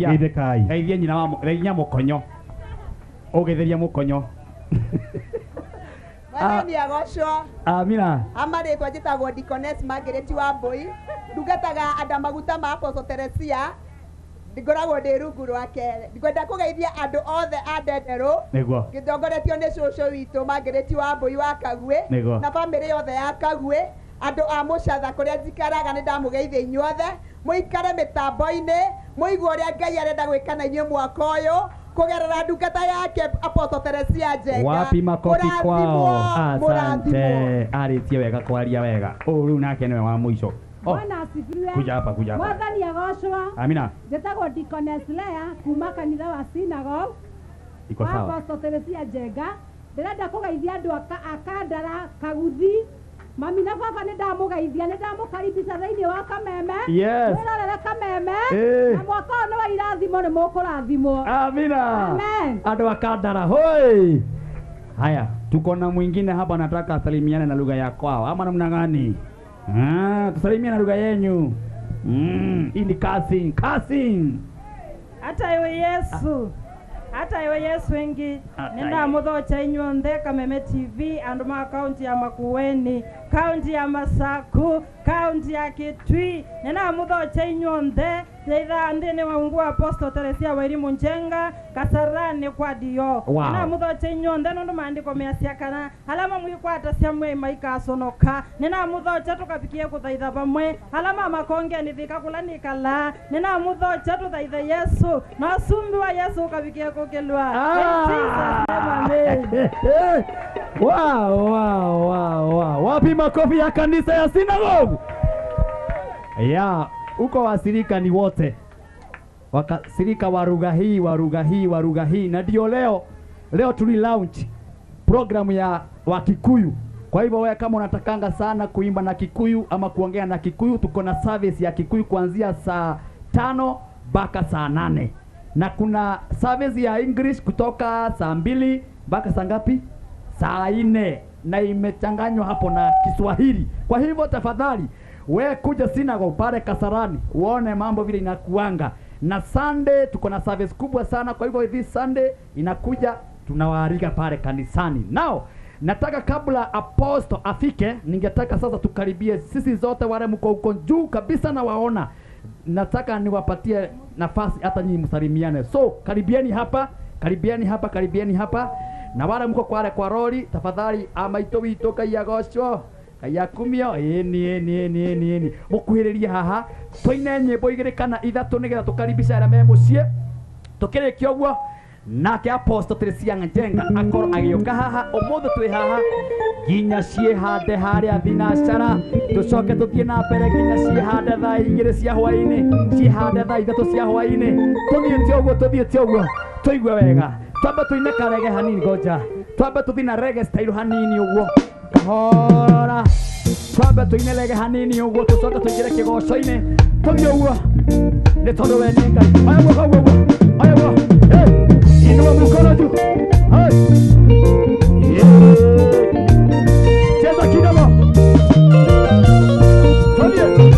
Gedekai. Geithia nyina wa reinya mukonyo. Ogetheria mukonyo. Mwathani agocwo. Amina. Amaritwa njitagwo Deaconess Margaret Wambui. Ndungataga andũ maguta ma Apostle Teresia. Ngoragwo ndĩ rungu rwake. Ngwenda kũgeithia andũ othe a Ndenderu. Nĩguo. Ngĩtongoretio nĩ cũcũ witũ Margaret Wambui wa Kagwe. Nĩguo. Na bamĩrĩ yothe ya Kagwe. Andũ a Mũcatha kũrĩa njikaraga nĩ ndamũgeithia inyuothe. Mũikare mĩtambo-inĩ. Mũigue ũrĩa Ngai arenda gwĩka na inyuĩ mwaka ũyũ. Kugerera ndungata yake Apostle Teresia Njenga. Wapi makofi kwao. Asante. Aritie wega kwaria wega. Rĩu nake nĩwe wa mũico. Bwana asifiwe. Kuja hapa. Mwathani agocwo. Amina. Njĩtagwo Deaconess Lea kuma kanitha wa Synagogue. Iko sawa. Apostle Teresia Njenga. Ndĩrenda kũgeithia andũ a Kandara, Kaguthi. Mami na baba nĩ ndamũgeithia, nĩ ndamũkaribisha thĩinĩ wa Kameme. Yes. Mwĩrorere Kameme. Na mwaka ũyũ nĩ wa irathimo nĩ mũkũrathimwo. Amina. Amen. Andũ a Kandara hoi. Haya, tuko na mwingine hapa nataka asalimiane na lugha ya kwao. Ama namna gani? Tusalimiane na lugha yenu. Hii ni cousin. Hata iwe Yesu wengi nenda muthocha inyuothe Kameme TV andu ma kaunti ya Makueni, kaunti ya Masaku, kaunti ya Kitui nenda muthocha inyuothe Zeitha ndene wa Mungu Apostle Teresia Wairimu Njenga Kasarani kwa dio. Nenda muthocha inyuothe nundu maandiko measiakana alama mwikwata cia mwe maika sonoka nenda muthocha tukapikie kuthaitha pamwe alama makonge nithika kulani kala nenda muthocha tuthaitha Yesu na sumbi wa Yesu ukapikie kukelwa. Wow. Wapi makofi ya kanisa ya Synagogue? Uko wasirika ni wote. Wakasirika wa lugha hii na ndio leo tuli launch program ya wa Kikuyu. Kwa hivyo wewe kama unatakanga sana kuimba na Kikuyu ama kuongea na Kikuyu, tuko na service ya Kikuyu kuanzia saa 5 mpaka saa 8. Na kuna service ya English kutoka saa 2 mpaka saa ngapi? Saa 4, na imechanganywa hapo na Kiswahili. Kwa hivyo tafadhali we kuja Synagogue pale Kasarani uone mambo vile inakuanga. Na Sunday tuko na service kubwa sana, kwa hivyo this Sunday inakuja tunawaalika pale kanisani. Now nataka kabla Apostle afike, ningetaka sasa tukaribie sisi zote wale mko huko juu kabisa na waona. Nataka niwapatie nafasi hata nyinyi msalimiane. So karibieni hapa. Na wale mko kwa roli tafadhali amaito wito kayagocwo kayakumio eni mukuhiriria haha toine nyimbo igire kana ithatu nigetha tukaribisha ara me mucie tukirikia uguo nake Apostle Teresia Njenga akoro agioka haha umuthi twi haha ginya cie hande haria thinacara tucoke tuthie na mbere ginya cie hande thaa 2 cia hwaini cie hande thaa 3 cia hwaini tuthiete uguo tuigue wega twamba tuine karege hanini goja twamba tuthina rege style hanini uguo kahora twamba tuine rege hanini uguo tucoke tuingire kigoco-ini tuthie uguo ni tondu we ni Ngai aya uguo inua mkono juu cheza kidogo tuthie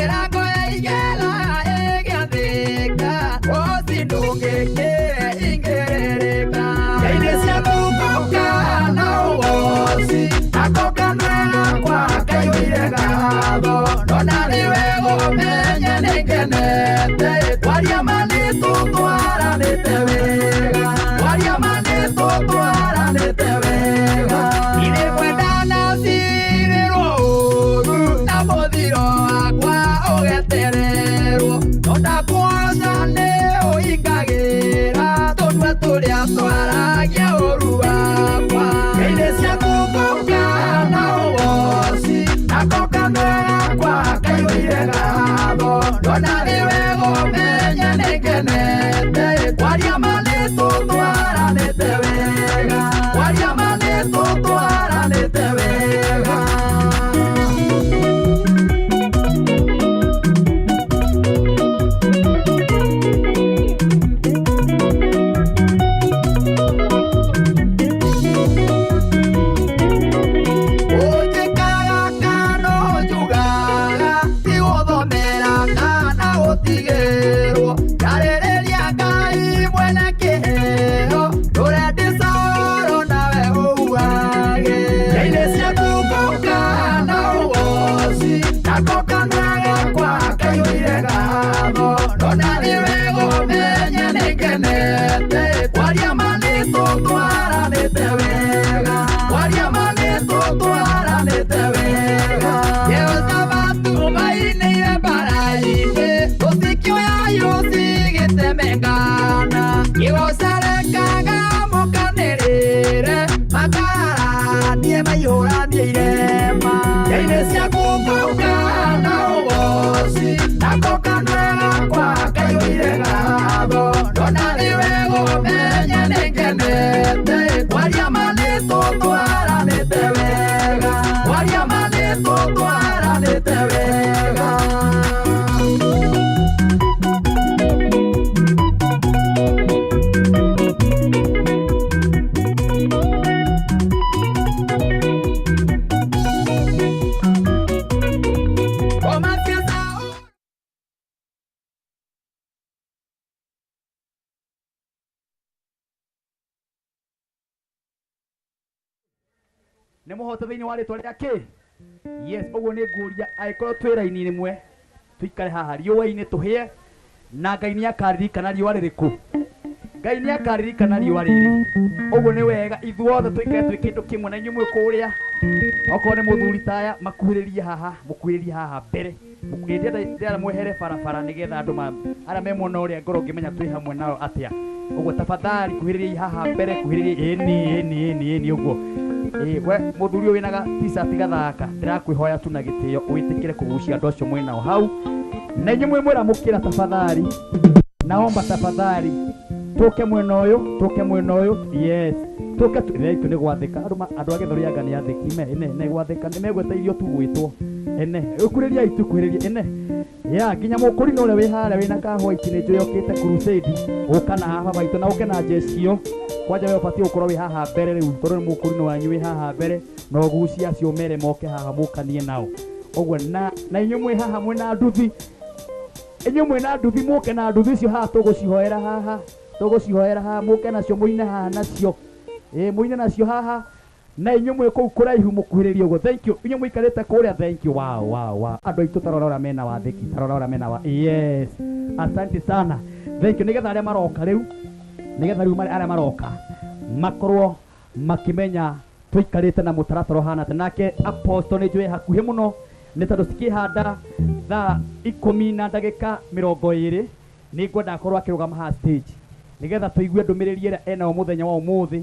Ĩrango ya igera ĩgĩathĩka Ũcindũngĩkĩ ingĩrĩrĩka Ngai-inĩ cia kũmbũka na ũgoci Akokanwega kwa kaihũire gatho No narĩ wega ũmenye nĩngenete Kwaria manĩtũtwaranĩte wega Kwaria manĩtũtwaranĩte wega Irĩ kwendana cirĩrwo ũru Na mũthiro wakwa ũgetererwo No ndakuoca nĩ ũingagĩra Tũnua tũrĩa twaragia ũru wakwa Ngai-inĩ cia kũmbũka na ũgoci Akokanwega kwa kaihũire gatho No narĩ wega ũmenye nĩngenete Kwaria manĩtũtwaranĩte wega Kwaria manĩtũtwaranĩte wega Ũnjĩkaga kana ũnjugaga Tigũthomera kana gũtigĩrwo Njarĩrĩria Ngai mwene kĩheo Rũrĩa ndĩcoro nawe ũhuage Ngai-inĩ cia kũmbũka na ũgoci Akokanwega kwa kaihũire gatho No narĩ wega ũmenye nĩngenete Kwaria manĩtũtwaranĩte wega Kwaria manĩtũtwaranĩte wega Yehoshafatu mainĩire mbara-inĩ Tũtikĩoyayo cigĩtemengana Kĩgocarekaga mũkanĩrĩre Makaranie maihũranie irema Ngai-inĩ cia kũmbũka na ũgoci Akokanwega kwa kaihũire gatho No narĩ wega ũmenye nĩngenete Kwaria manĩtũtwaranĩte wega Kwaria manĩtũtwaranĩte wega nĩ mũhoto thĩinĩ wa rĩtwa rĩake yes ũguo nĩ ngũria angĩkorwo twĩ raini ĩmwe tũikare haha riũa-inĩ tũhĩe na Ngai nĩakaririkana riũa rĩrĩkũ Ngai nĩakaririkana riũa rĩrĩ ũguo nĩ wega ithuothe tũikare twĩ kĩndũ kĩmwe na inyuĩ mwĩ kũrĩa okorwo nĩ mũthuri taya makuhĩrĩrie haha mbere ndĩrenda mwehere barabara nĩgetha andũ arĩa me mwena ũrĩa ngorwo ngĩmenya twĩ hamwe nao atĩa ũguo tafadhali kuhĩrĩriai haha mbere kuhĩrĩriai ĩni ũguo we mũthuri ũyũ wĩna t-shirt gathaka ndĩrakwĩhoya tu na gĩtĩo wĩtĩkĩre kũgucia andũ acio mwĩnao hau na inyuĩ mwĩ mwĩramũkĩra tafadhali naomba tafadhali tũke mwena ũyũ yes tũke tu nĩ gwathĩka andũ a Gĩthũri anga nĩ athĩki nĩ gwathĩka nĩ megweteithio tu gwĩtwo ũkurĩriai tu kuhĩrĩria ya nginya mũkũri ũrĩa wĩ harĩa wĩna ka white nĩ njũĩ okĩte crusade ũka na haha baitũ na ũke na jecio kwanja wewe ũbatiĩ gũkorwo wĩ haha mbere rĩu tondũ nĩ mũkũri wanyu wĩ haha mbere na ũgucia acio mere moke haha mũkanie nao ũguo na inyuĩ mwĩ haha mwĩna nduthi inyuĩ mwĩna nduthi mũke na nduthi icio haha tũgũcihoera haha mũke nacio mũine haha nacio mũine nacio haha na inyuĩ mwĩ kũu kũraihu mũkuhĩrĩrie ũguo thank you inyuĩ mũikarĩte kũrĩa thank you wow andũ aitũ tarora ũrĩa mena wathĩki tarora ũrĩa mena yes asante sana thank you nĩgetha arĩa maroka rĩu arĩa maroka makorwo makimenya tũikarĩte na mũtaratara hana atĩ nake apostle nĩ njũĩ hakuhĩ mũno nĩ tondũ cikĩhanda thaa 10 na ndagĩka 20 nĩ ngwenda akorwo akĩrũgama haha stage nĩgetha tũigue ndũmĩrĩri ĩrĩa enao mũthenya wa ũmũthĩ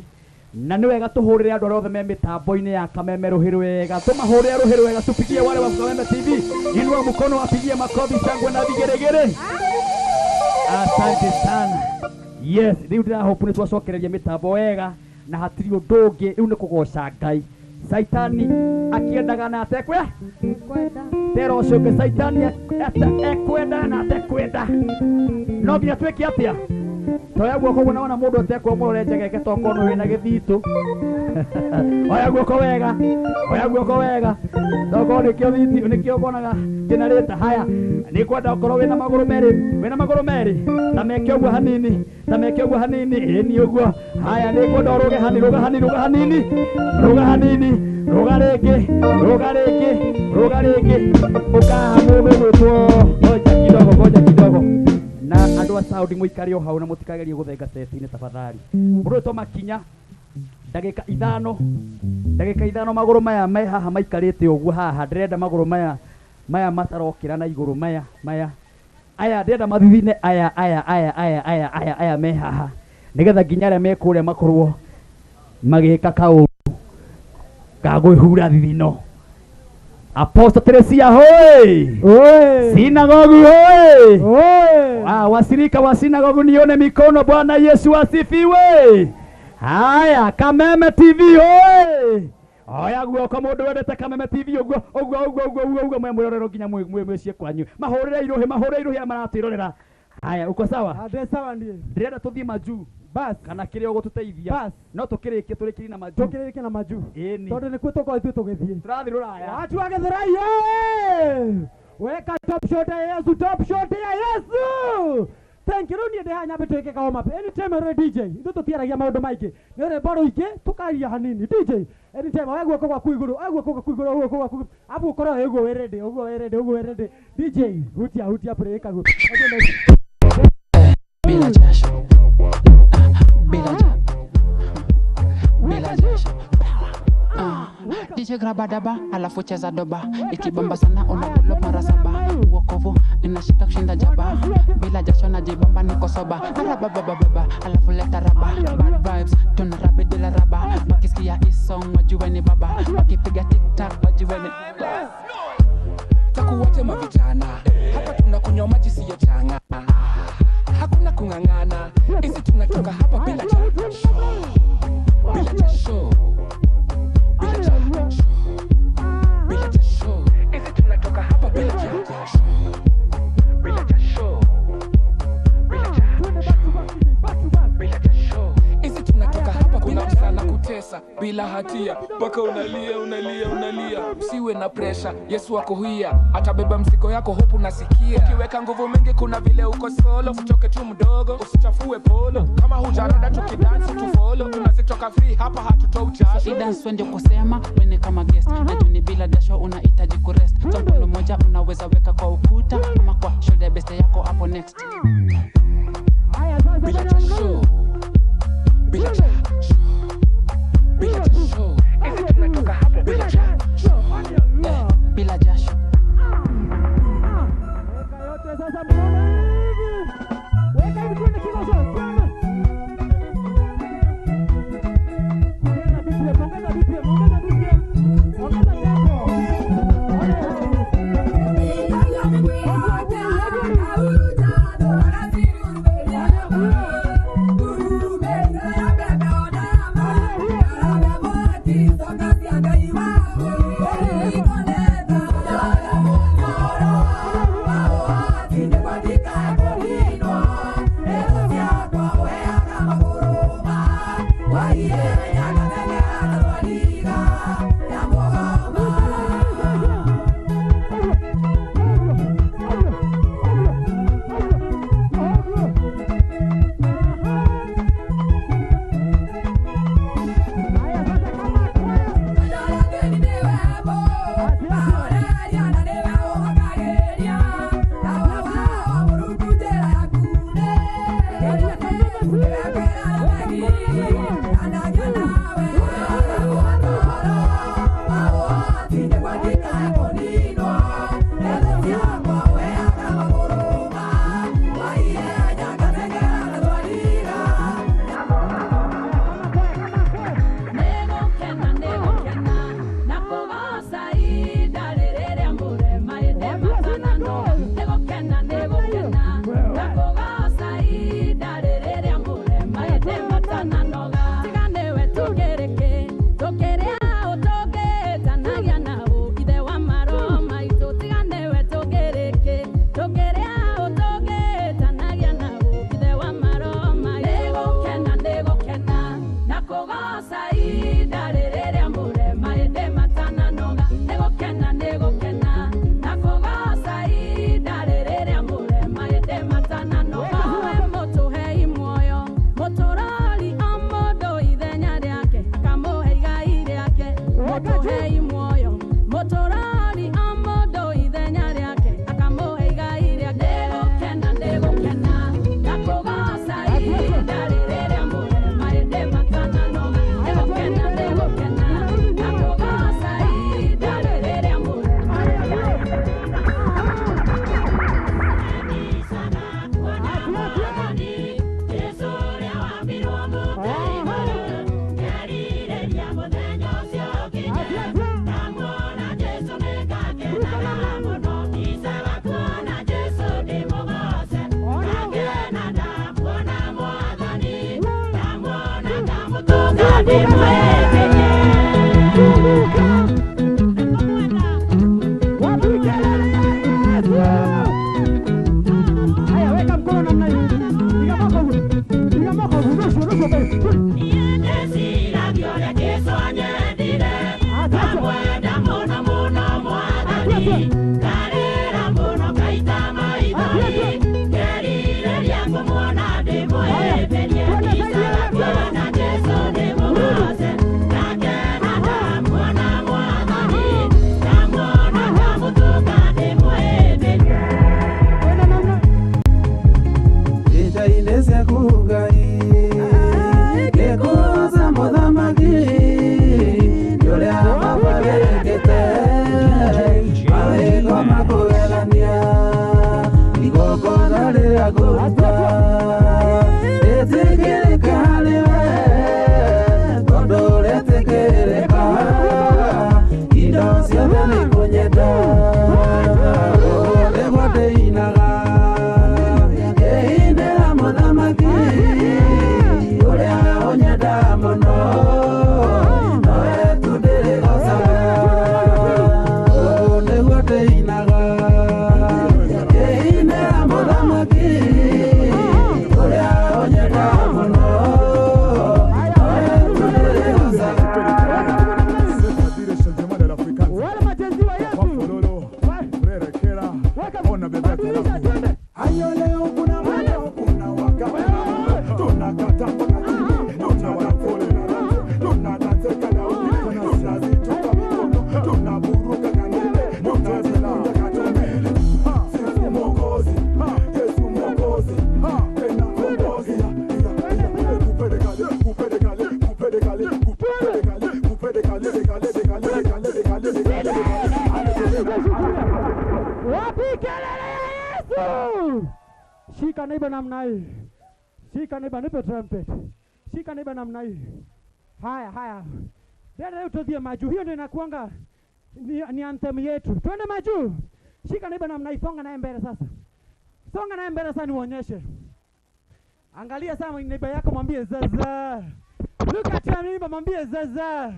na nĩ wega tũhũrĩre andũ arĩa othe me mĩtambo-inĩ ya Kameme rũhĩ wega tũmahũrĩre rũhĩ wega tupigie wale wa Kameme TV inua mkono wapigie makofi shangwe na vigeregere asante sana yes rĩu ndĩrahope nĩ twacokereria mĩtambo wega na hatirĩ ũndũ ũngĩ rĩu nĩ kũgoca Ngai Saitani akiendaga na atekwenda tero ũcio ũngĩ Saitani ekwenda na atekwenda no nginya twĩke atĩa Toya guoko unaona mundu atekwo muroreje geke tokono wina githito. Oya guoko wega. Oya guoko wega. Tokono nikio thiti nikio bonaga generator haya. Ni kwenda ukoro wina maguru meri. Wina maguru meri. Na meke uguo hanini. Na meke uguo hanini. Ni uguo. Haya ni kwenda uruge hanini. Ruga hanini. Ruga hanini. Ruga hanini. Ruga rege. Ruga rege. Ruga rege. Ukaha mundu gwitwo. Ngoja kidogo. Na andu a Saudi muikari o hau na mutikagerie guthenga seti-ini tafadhali. Mundu to makinya ndagika 5 maguru maya mai haha maikarite uguo haha ndirenda maguru maya matarokira na iguru maya aya ndirenda mathithine aya me haha nigetha nginya aria mekuria makorwo magika kauru gagwihura thithino. Apostle Teresia hoi! Hoi! Sinagogu hoi! Hoi! Wasirika wa sinagogu nione mikono. Bwana Yesu asifiwe. Haya, Kameme TV hoi! Oya guoko mundu wendete Kameme TV uguo mwemurorero nginya mwecie kwanyu. Mahurire iruhi amaratwirorera. Haya, uko sawa? Ade sawa ndiye. Ndirenda tuthie maju. Bas kana kire ugututeithia. Bas no tukirikie turikiri na maju. Tukirikie na maju. Tondu ni kwitoko itu tugithie. Turathi ruraya. Watu agithirai ye. Weka top shot ya Yesu, top shot ya Yesu. Thank you. Runie de hanya betweke ka oma. Anytime re DJ. Ndu tutiaragia maundu maingi. Ni re boro ingi tukaria hanini. DJ. Anytime wegwo kwa kuiguru. Agwo kwa kuiguru. Abu koro ego werede. DJ. Hutia break ago. Bila jasho. Bila jasho. DJ grabadaba alafu cheza doba, ikibamba sana unapulo mara saba. Wokovu inashika kushinda jaba, bila jasho najibamba niko soba. Arabababa alafu leta raba, bad vibes tunarabe dila raba. Wakisikia hii song wajue ni baba, wakipiga tiktak wajue ni takuwate mavijana. Hapa tunakunywa maji siyo changa, hakuna kung'ang'ana. Isi tunatoka hapa bila jasho. Bila jasho. Bila jasho. Isi tunatoka hapa bila jasho. Bila jasho. Bila jasho. Isi tunatoka hapa bila sana kutesa bila hatia. Mpaka unalia. Usiwe na pressure. Yesu wako huia. Atabeba mzigo yako hope unasikia. Ukiweka nguvu mingi kuna vile uko solo. Usichoke tu mdogo. Usichafue polo. Kama hujarada tukidance tu follow. Tunazitoka free hapa hatutoi jasho. So dance wende kusema wene kama guest. Najuni bila jasho unahitaji kurest. Jambo moja unaweza weka kwa ukuta ama kwa shoulder best yako hapo next. Bila jasho. Bila jasho. Bila jasho. Isi tunatoka hapa bila jasho. Bila jasho. Weka yote sasa mbona hivi? Weka hivi kwenda kidogo. Ongeza BPM. Ongeza tempo. Muhei muoyo motorari amodo ithenya riake akamuhe igai riake ndegukena ndakugoca ihinda rĩrĩa mũhe maĩndĩ matananoga ndegukena ndakugoca ihinda rĩrĩa mũhe Shika neighbor namna hii. Shika neighbor, nipe trumpet. Shika neighbor namna hii. Haya. Dada utodhie maju. Hiyo ndio inakuanga ni anthem yetu. Twende maju. Shika neighbor namna hii. Songa naye mbele sasa. Songa naye mbele sasa nionyeshe. Angalia sana neighbor yako mwambie zaza. Look at your neighbor mwambie zaza.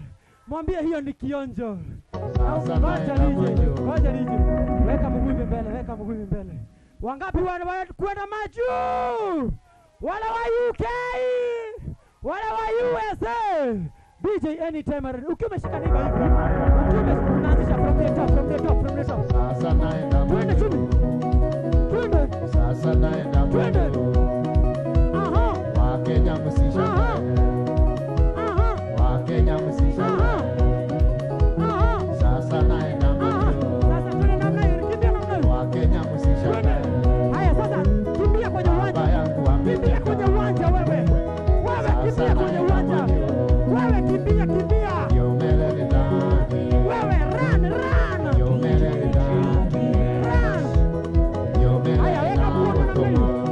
Mwambie hiyo ni kionjo. Ngoja nije. Weka mguu mbele. Wangapi kwenda maju? Wala wa UK, wala wa USA. DJ anytime. Ukiwa umeshika neighbor hivi, ukiwa unaanzisha from the top. Sasa naenda twende chini. Twende. Sasa naenda twende. Aha. Wakenya msishangae. Aha. Wakenya msishangae. Aha. Sasa naenda sasa twende namna hiyo, kimbia namna hiyo. Wakenya msishangae. Haya sasa kimbia kwenye uwanja. Kimbia kwenye uwanja wewe. Kimbia kwenye uwanja. Wewe kimbia. Yomelele dani. Wewe run. Yomelele dani. Run. Yomelele. Haya weka mkono namna hiyo.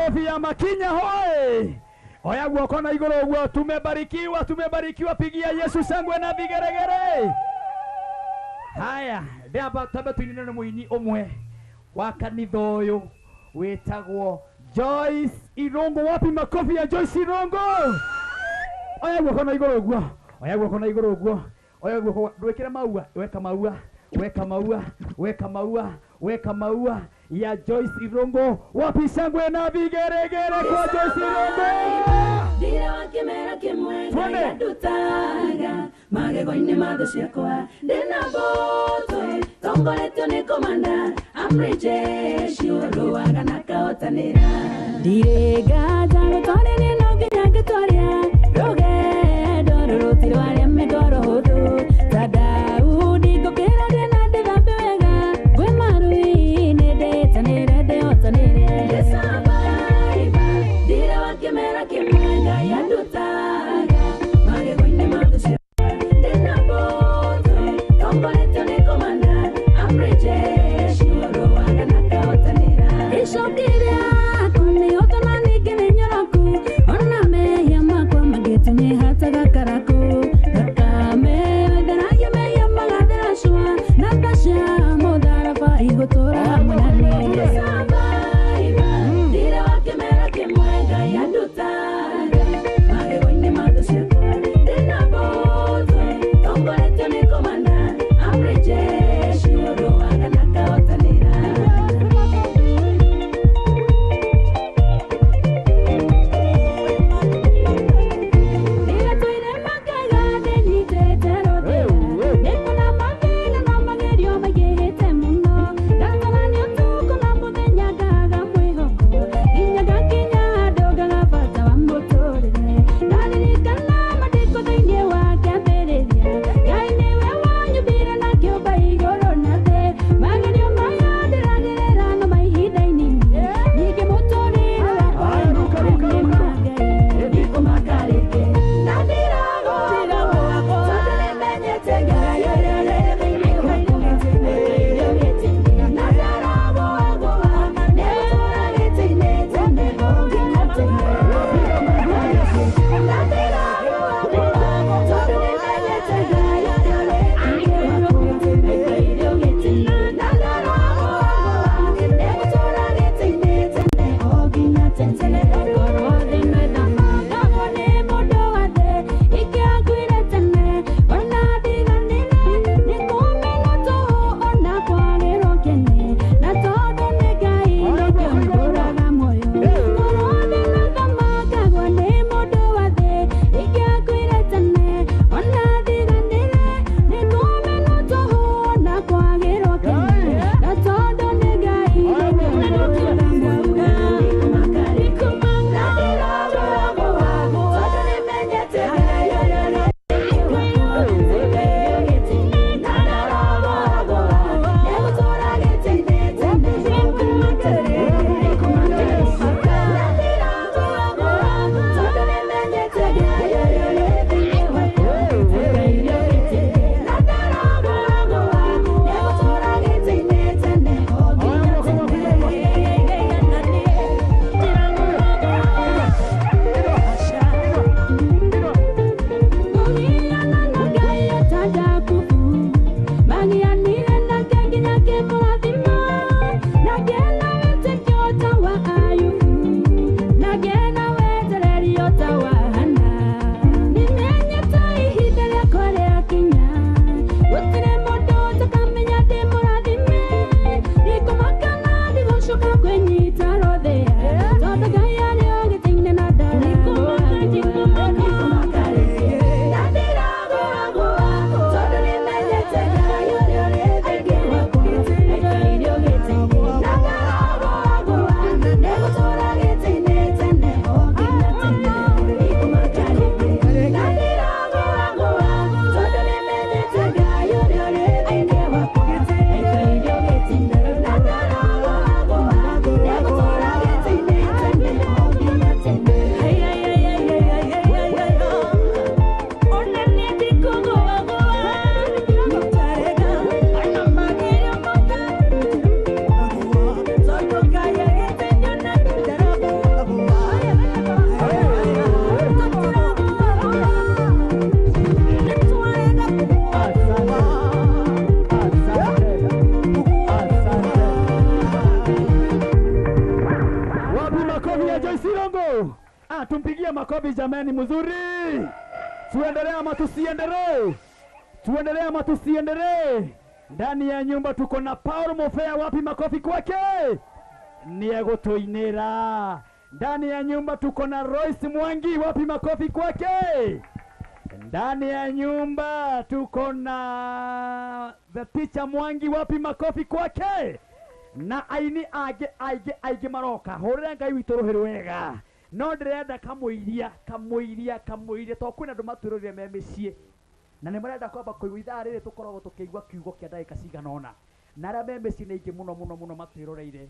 makofi ya Makinya hoi. Oya guoko na iguru uguo, tumebarikiwa, pigia Yesu sangwe na vigeregere. Haya, ndamba tabe tuinine na muini omwe wa kanitha uyu wetagwo Joyce Irongo. Wapi makofi ya Joyce Irongo? Oya guoko na iguru uguo, oya guoko ndwekera maua, weka maua ya Joyce Irongo. Wapi sangwe na vigeregere kwa Joyce Irongo? Dira wakimera kimwenga ya dutaga magego-ini mathu ciakwa ndina mbũtũ tongoretio nĩ komanda amri jeshi ũrũaga na kahotanĩra ndirĩ nganja gũtwarĩrĩ no nginya ngĩtwarĩra rũgendo rũrutirwo arĩa mĩngoro hũthũ ta Daudi ngũkĩra ndĩna ndĩthambe wega ngwĩ maru-inĩ ndĩtanĩre ndĩhotanĩre ndĩcambaiba ndira wakimera kimwenga ya dutaga magego-ini mathu ciakwa ndĩna mbũtũ tongoretio nĩ komanda amri jeshi ũrũaga na kahotanĩra icokire kũnĩhoto na ningĩ nĩ nyoroku makofi jamani mzuri. Tuendelee ama tusiendelee? Tuendelee ama tusiendelee? Ndani ya nyumba tuko na Paul Mofea, wapi makofi kwake? Niego Toinera. Ndani ya nyumba tuko na Royce Mwangi, wapi makofi kwake? Ndani ya nyumba tuko na the teacher Mwangi, wapi makofi kwake? Na aini age maroka horera ngai witå rå hä rwega no ndä renda kamå to kwä na andå matwä rå rire me mä ciä na nä marenda kwamba kå igua ithaa rä rä tå koragwo tå kä igua kiugo kä a ndagä ka ciganona na arä a me mä ciä nä aingä må no matwä rå reire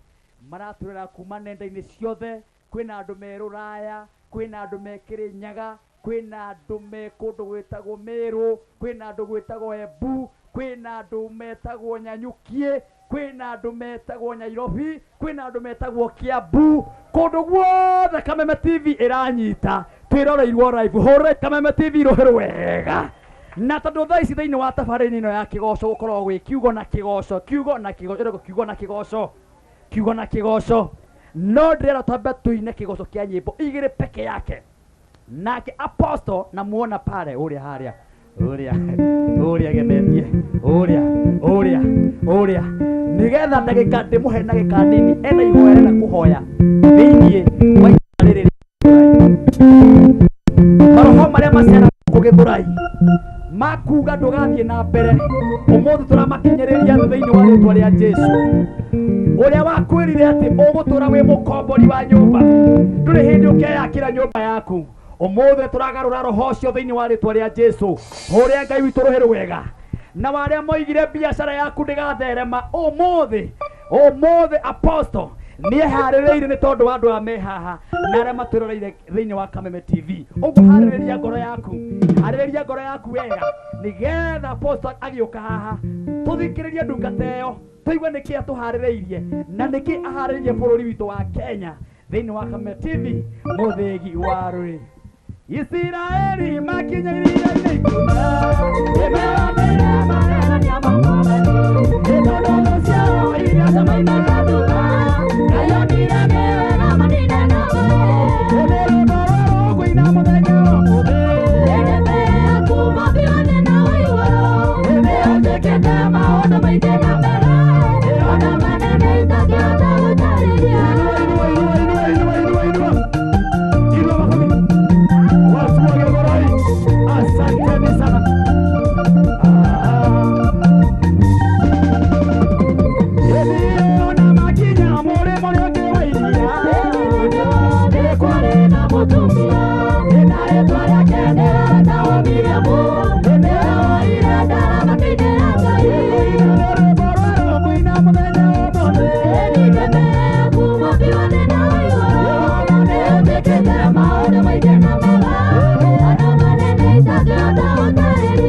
maratwä rora kuma nenda-inä ciothe. Kwä na andå me rå raya, kwä na andå me kä rä nyaga, kwä na andå me kå ndå gwä tagwo mä rå, kwä na andå gwä tagwo Embu, kwä na andå metagwo Nyanyukie, kwä na andå metagwo Nyairobi, kwä na andå metagwo Kiambu, kũndũ guothe Kameme TV ĩranyita twĩroreirwo live. Hũre Kameme TV rũhĩ rwega. Na tondũ thaa ici thĩinĩ wa tabarĩra ĩno ya kĩgoco gũkorwo gwĩ kiugo na kĩgoco, kiugo na kĩgoco, kiugo na kĩgoco, kiugo na kĩgoco, no ndĩrenda twambe tũine kĩgoco kĩa nyĩmbo igĩrĩ peke yake. Nake Apostle na muona pale ũrĩa harĩa ũrĩa gemetie ũrĩa nigetha ndagĩka ndĩmũhe na gĩka nini ena ihoya na kũhoya thĩinĩ wa rĩrĩ maroho marĩa macera kũgĩthũrai makuga ndũgathiĩ na mbere ũmũthĩ tũramakinyĩrĩria thĩinĩ wa rĩtwa rĩa Jesũ ũrĩa wakwĩrire atĩ ũgũtũra wĩ mũkombori wa nyũmba ndũrĩ hĩndĩ ũkeyakĩra nyũmba yaku. Ũmũthĩ tũragarũra roho ũcio thĩinĩ wa rĩtwa rĩa Jesũ ũrĩa Ngai witũ rũhĩ rwega na warĩa moigire biacara yaku ndĩgatherema ũmũthĩ Apostle nĩ harĩrĩire nĩ tondũ wa andũ aya me haha na arĩa matwĩroreire thĩinĩ wa Kameme TV. Ũguo harĩrĩria ngoro yaku wega nĩgetha Apostle agĩũka haha tũthikĩrĩrie ndungata ĩyo tũigue nĩkĩ atũharĩrĩirie na nĩkĩ aharĩrĩirie bũrũri witũ wa Kenya thĩinĩ wa Kameme TV mũthĩgi wa rũrĩrĩ. Israeli makinyĩrĩire ikuna emeranĩra marerania maumane ĩtondũ ciao iria camaimagathũka kayonire mewega manine nawe ũmĩrũndoro kwĩna mũthenya wa mũthĩ ĩrĩmea kuma bione nawe igũrũ ĩmĩhũthĩkĩte maũndũ maingĩ na mbere ona manene itangĩhota gũtarĩria. Asante sana. Ona makinya more kewairia kware na mutumia ina etwa yake nera dawa miriamu nera ira dara makinya ngai boro kuina muthenya wothe nigene kuma biwane na igoro ne tekete maũndũ maingĩ na mega ona manene itangĩhota gũtarĩria.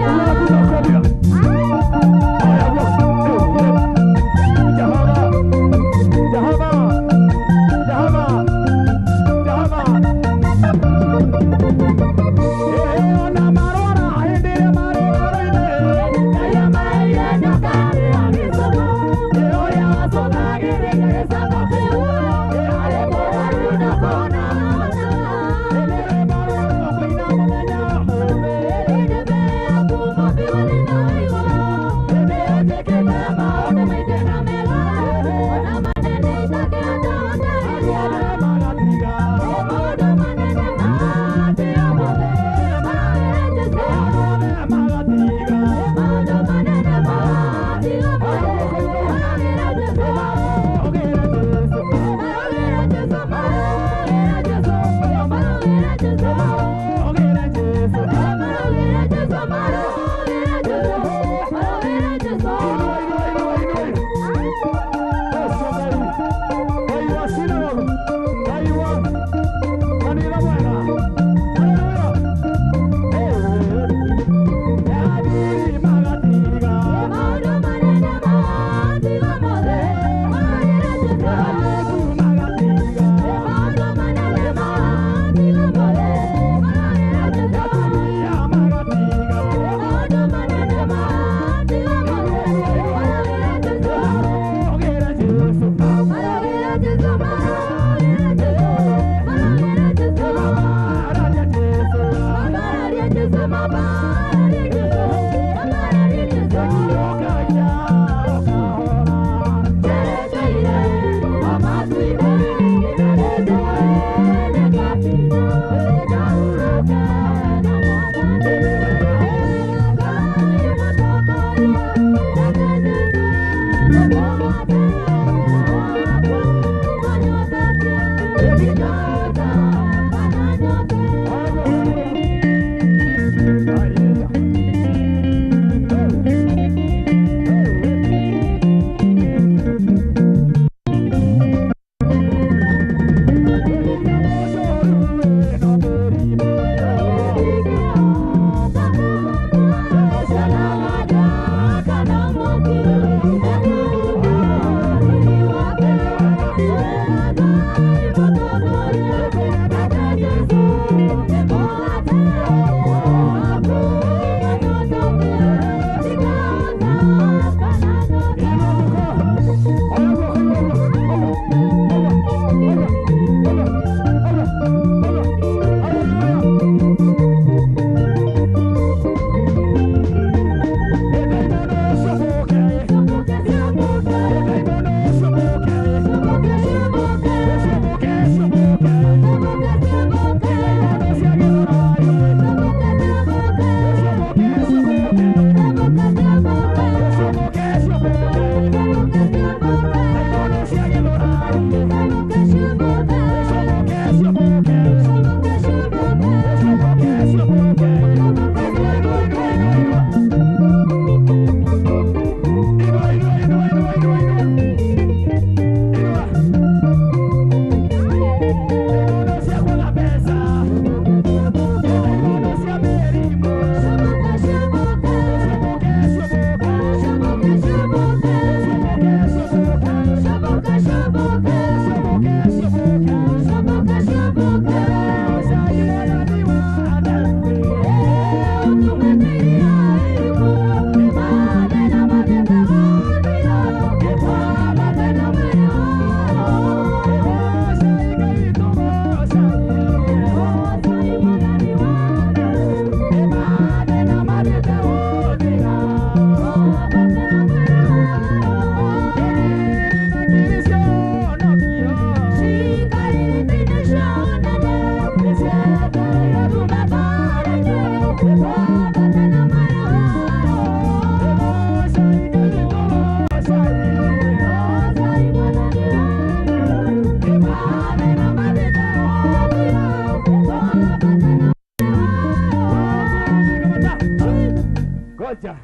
Ngoja.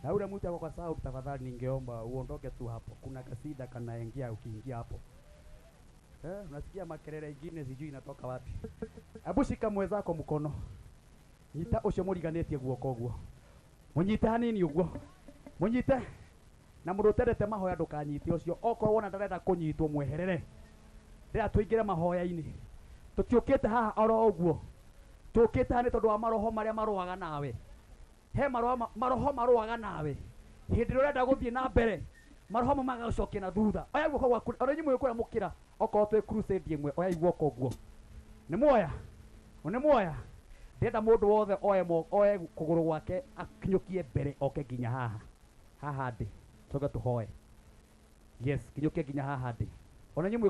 Na ule mtu kwa sababu tafadhali ningeomba uondoke tu hapo. Kuna kasida kanaingia ukiingia hapo. Unasikia makelele mengine sijui inatoka wapi. Hebu shika mwenzako mkono. Nyita ucio muriganetie guoko guo. Munyite hanini uguo. Munyite. Na muruterete mahoya ndukanyite ucio. Okorwo wona ndarenda kunyitwo mweherere. Rĩrĩa tũingĩre mahoya-inĩ. Tũtiũkĩte haha oro ũguo. Tũkĩte haha nĩ tondũ wa maroho marĩa marũaga nawe. He maroho marũaga nawe. Hĩndĩ ĩrĩa ũrenda gũthiĩ na mbere. Maroho magagũcokia na thutha. Oya guoko gwaku. Ona nyimwe kwĩra mũkĩra. Okorwo twĩ crusade ĩmwe. Oya guoko ũguo. Nĩ muoya. Nĩ muoya. Ndĩrenda mũndũ wothe oye kũgũrũ gwake akinyũkie mbere oke nginya haha. Haha ndĩ. Tũcoke tũhoe. Yes, kinyũkie nginya haha ndĩ. Ona nyimwe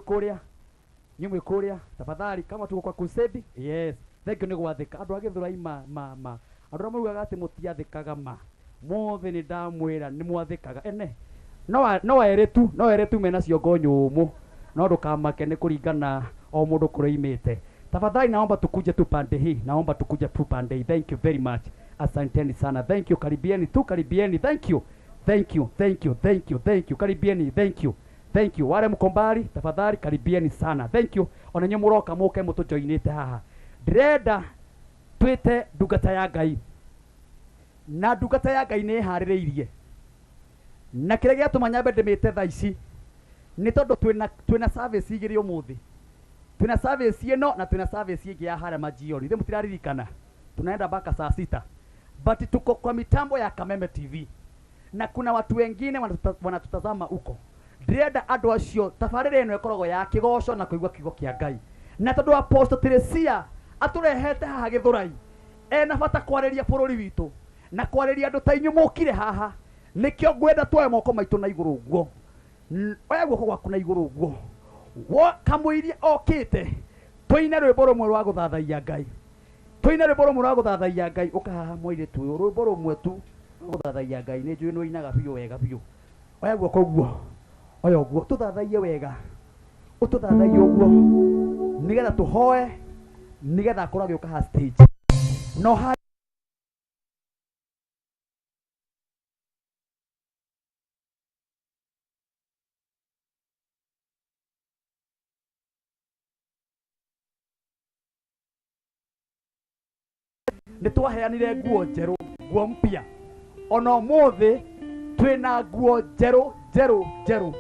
kũrĩa tafadhali kama tuko kwa crusade. Yes. Thank you nĩ gwathĩka. Andũ a Gĩthũrai andũ arĩa moigaga atĩ mũtiathĩkaga mothe nĩ ndamwĩra nĩ mwathĩkaga. Ene. No eretu mena ciongo nyũmũ. No ndũkamake nĩ kũringana o mũndũ kũrĩimĩte. Tafadhali naomba tukuje tu pande hii. Naomba tukuje tu pande hii. Thank you very much. Asanteni sana. Thank you. Karibieni. Thank you. Karibieni. Thank you. Wale mko mbali tafadhali karibieni sana. Thank you. Ona nyuĩ mũroka mũke mũtũjoinĩte haha. Ndĩrenda twĩte ndungata ya Ngai. Na ndungata ya Ngai nĩ harĩrĩirie. Na kĩrĩa gĩatũma nyambe ndĩmĩte thaa ici nĩ tondũ twĩna service igĩrĩ ũmũthĩ. Twĩna service ĩno na twĩna service ĩngĩ ya harĩa majioni. Ithe mũtiraririkana. Tunaenda mpaka saa 6. But tuko kwa mitambo ya Kameme TV. Na kuna watu wengine wanatutazama huko. Ndĩrenda andũ acio tabarĩra ĩno ĩkoragwo ya kĩgoco na kũigua kiugo kĩa Ngai. Na tondũ Apostle Teresia atũrehete haha Gĩthũrai. Ena bata kwarĩria bũrũri witũ na kwarĩria andũ ta inyuĩ mũkire haha. Nĩkĩo ngwenda tuoye moko maitũ na igũrũ ũguo. Oya guoko gwaku na igũrũ ũguo. Kamũiria okĩte. Tũine rwĩmbo rũmwe rwa gũthathaiya Ngai. Tũine rwĩmbo rũmwe rwa gũthathaiya Ngai. Ũka haha mũirĩtu ũyũ. Rwĩmbo rũmwe tu rwa gũthathaiya Ngai. Nĩ njũĩ nĩ ũinaga biũ wega biũ. Oya guoko ũguo. Oya ũguo. Tũthathaiye wega. Ũtũthathaiye ũguo. Nĩgetha tũhoe. Nĩgetha akorwo agĩũka ha stage. No ha nĩtwaheanire nguo njerũ, nguo mpya. Ona ũmũthĩ twĩna nguo njerũ.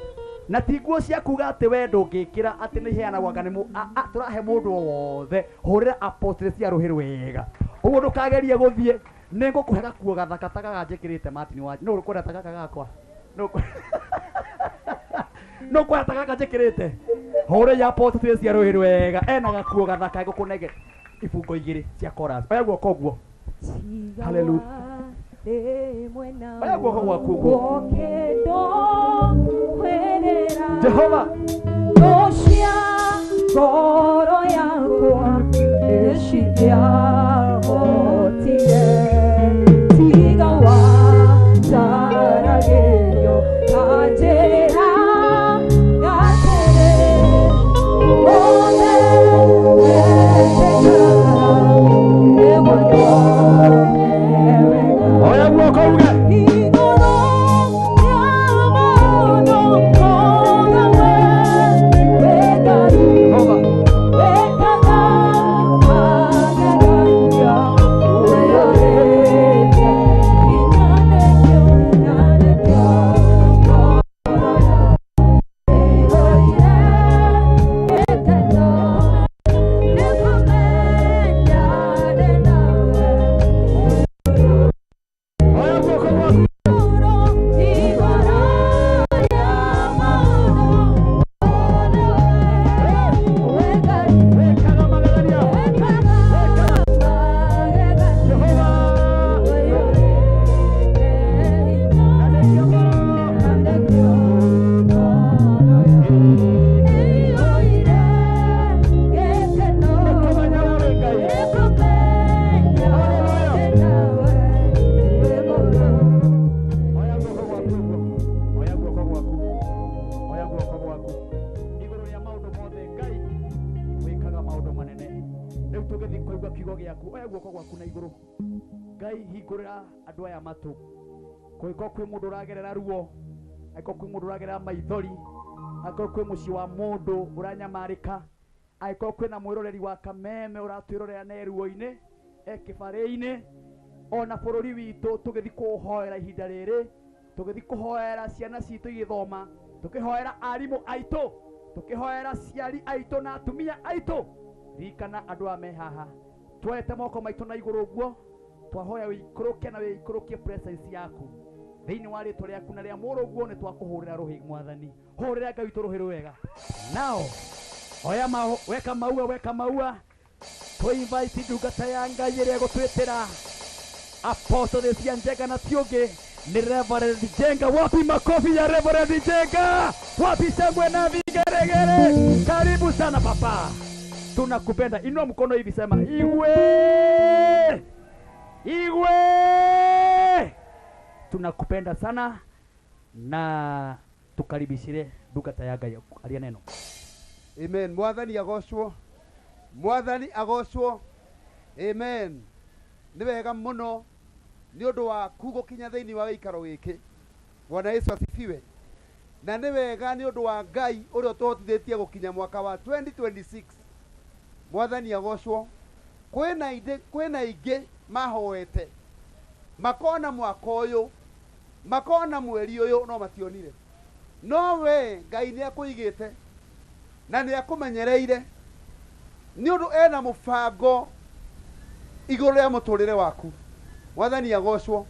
Na ti nguo cia kuga atĩ we ndũngĩkĩra atĩ nĩ iheanagwo anga nĩ tũrahe mũndũ wothe. Hũrĩra Apostle cia rũhĩ rwega. Ũguo ndũkagerie gũthiĩ. Nĩ ngũkũhe gakuo gathaka ta gaga njĩkĩrĩte Martin Wanji. Nũ ũkwenda ta gaka gakwa? Nũ ũkwenda ta gaka njĩkĩrĩte? Hũrĩra Apostle cia rũhĩ rwega. Ena gakuo gathaka ngũkũnenge ibungo igĩrĩ cia chorus. Oya guoko ũguo. Hallelujah. Oya guoko gwaku ũguo. Jehova. Doshia goro yakwa eshikia otie tiga wa tarageyo ajera gatere ome Oya guoko uga. Ngai hingũrĩra andũ aya matũ kũngĩkorwo kwĩ mũndũ ũragerera ruo, angĩkorwo kwĩ mũndũ ũragerera maithori, angĩkorwo kwĩ mũciĩ wa mũndũ ũranyamarĩka, angĩkorwo kwĩna mwĩroreri wa kameme ũratwĩrorera neruo-inĩ ekĩbarĩ-inĩ, ona bũrũri witũ tũgĩthiĩ kũhoera ihinda rĩrĩ, tũgĩthiĩ kũhoera ciana citũ igĩthoma, tũkĩhoera arimũ aitũ, tũkĩhoera ciari aitũ na atumia aitũ, ririkana andũ aya me haha, twoete moko maitũ na igũrũ ũguo, twahoya wĩikũrũke na wĩikũrũkie presence yaku thĩinĩ wa rĩtwa rĩaku na rĩa mũrũguo, nĩ twakũhũrĩra rũhĩ Mwathani, hũrĩra Ngai witũ rũhĩ rwega. Nao hoya weka maua tũinvite ndungata ya Ngai ĩrĩa gũtwĩtĩra Apostle cia Njenga na tiũngĩ ni Reverend Njenga. Wapi makofi ya Reverend Njenga? Wapi shangwe na vigeregere? Karibu sana papa, tunakupenda. Inua mkono hivi, sema iwe tunakupenda sana, na tukaribishire ndungata ya Ngai aria neno. Amen. Mwathani agocwo, Mwathani agocwo. Amen. Nĩ wega mũno nĩ ũndũ waku gũkinya thĩinĩ wa gĩikaro gĩkĩ. Bwana Yesu asifiwe. Na nĩ wega nĩ ũndũ wa Ngai ũrĩa ũtũhotithĩtie gũkinya mwaka wa 2026. Mwathani agocwo. Kwĩna ingĩ mahoete makona mwaka ũyũ, makona mweri ũyũ no mationire, no we Ngai nĩ akũigĩte na nĩ akũmenyereire, nĩ ũndũ ena mũbango igũrũ rĩa mũtũrĩre waku. Mwathani agocwo.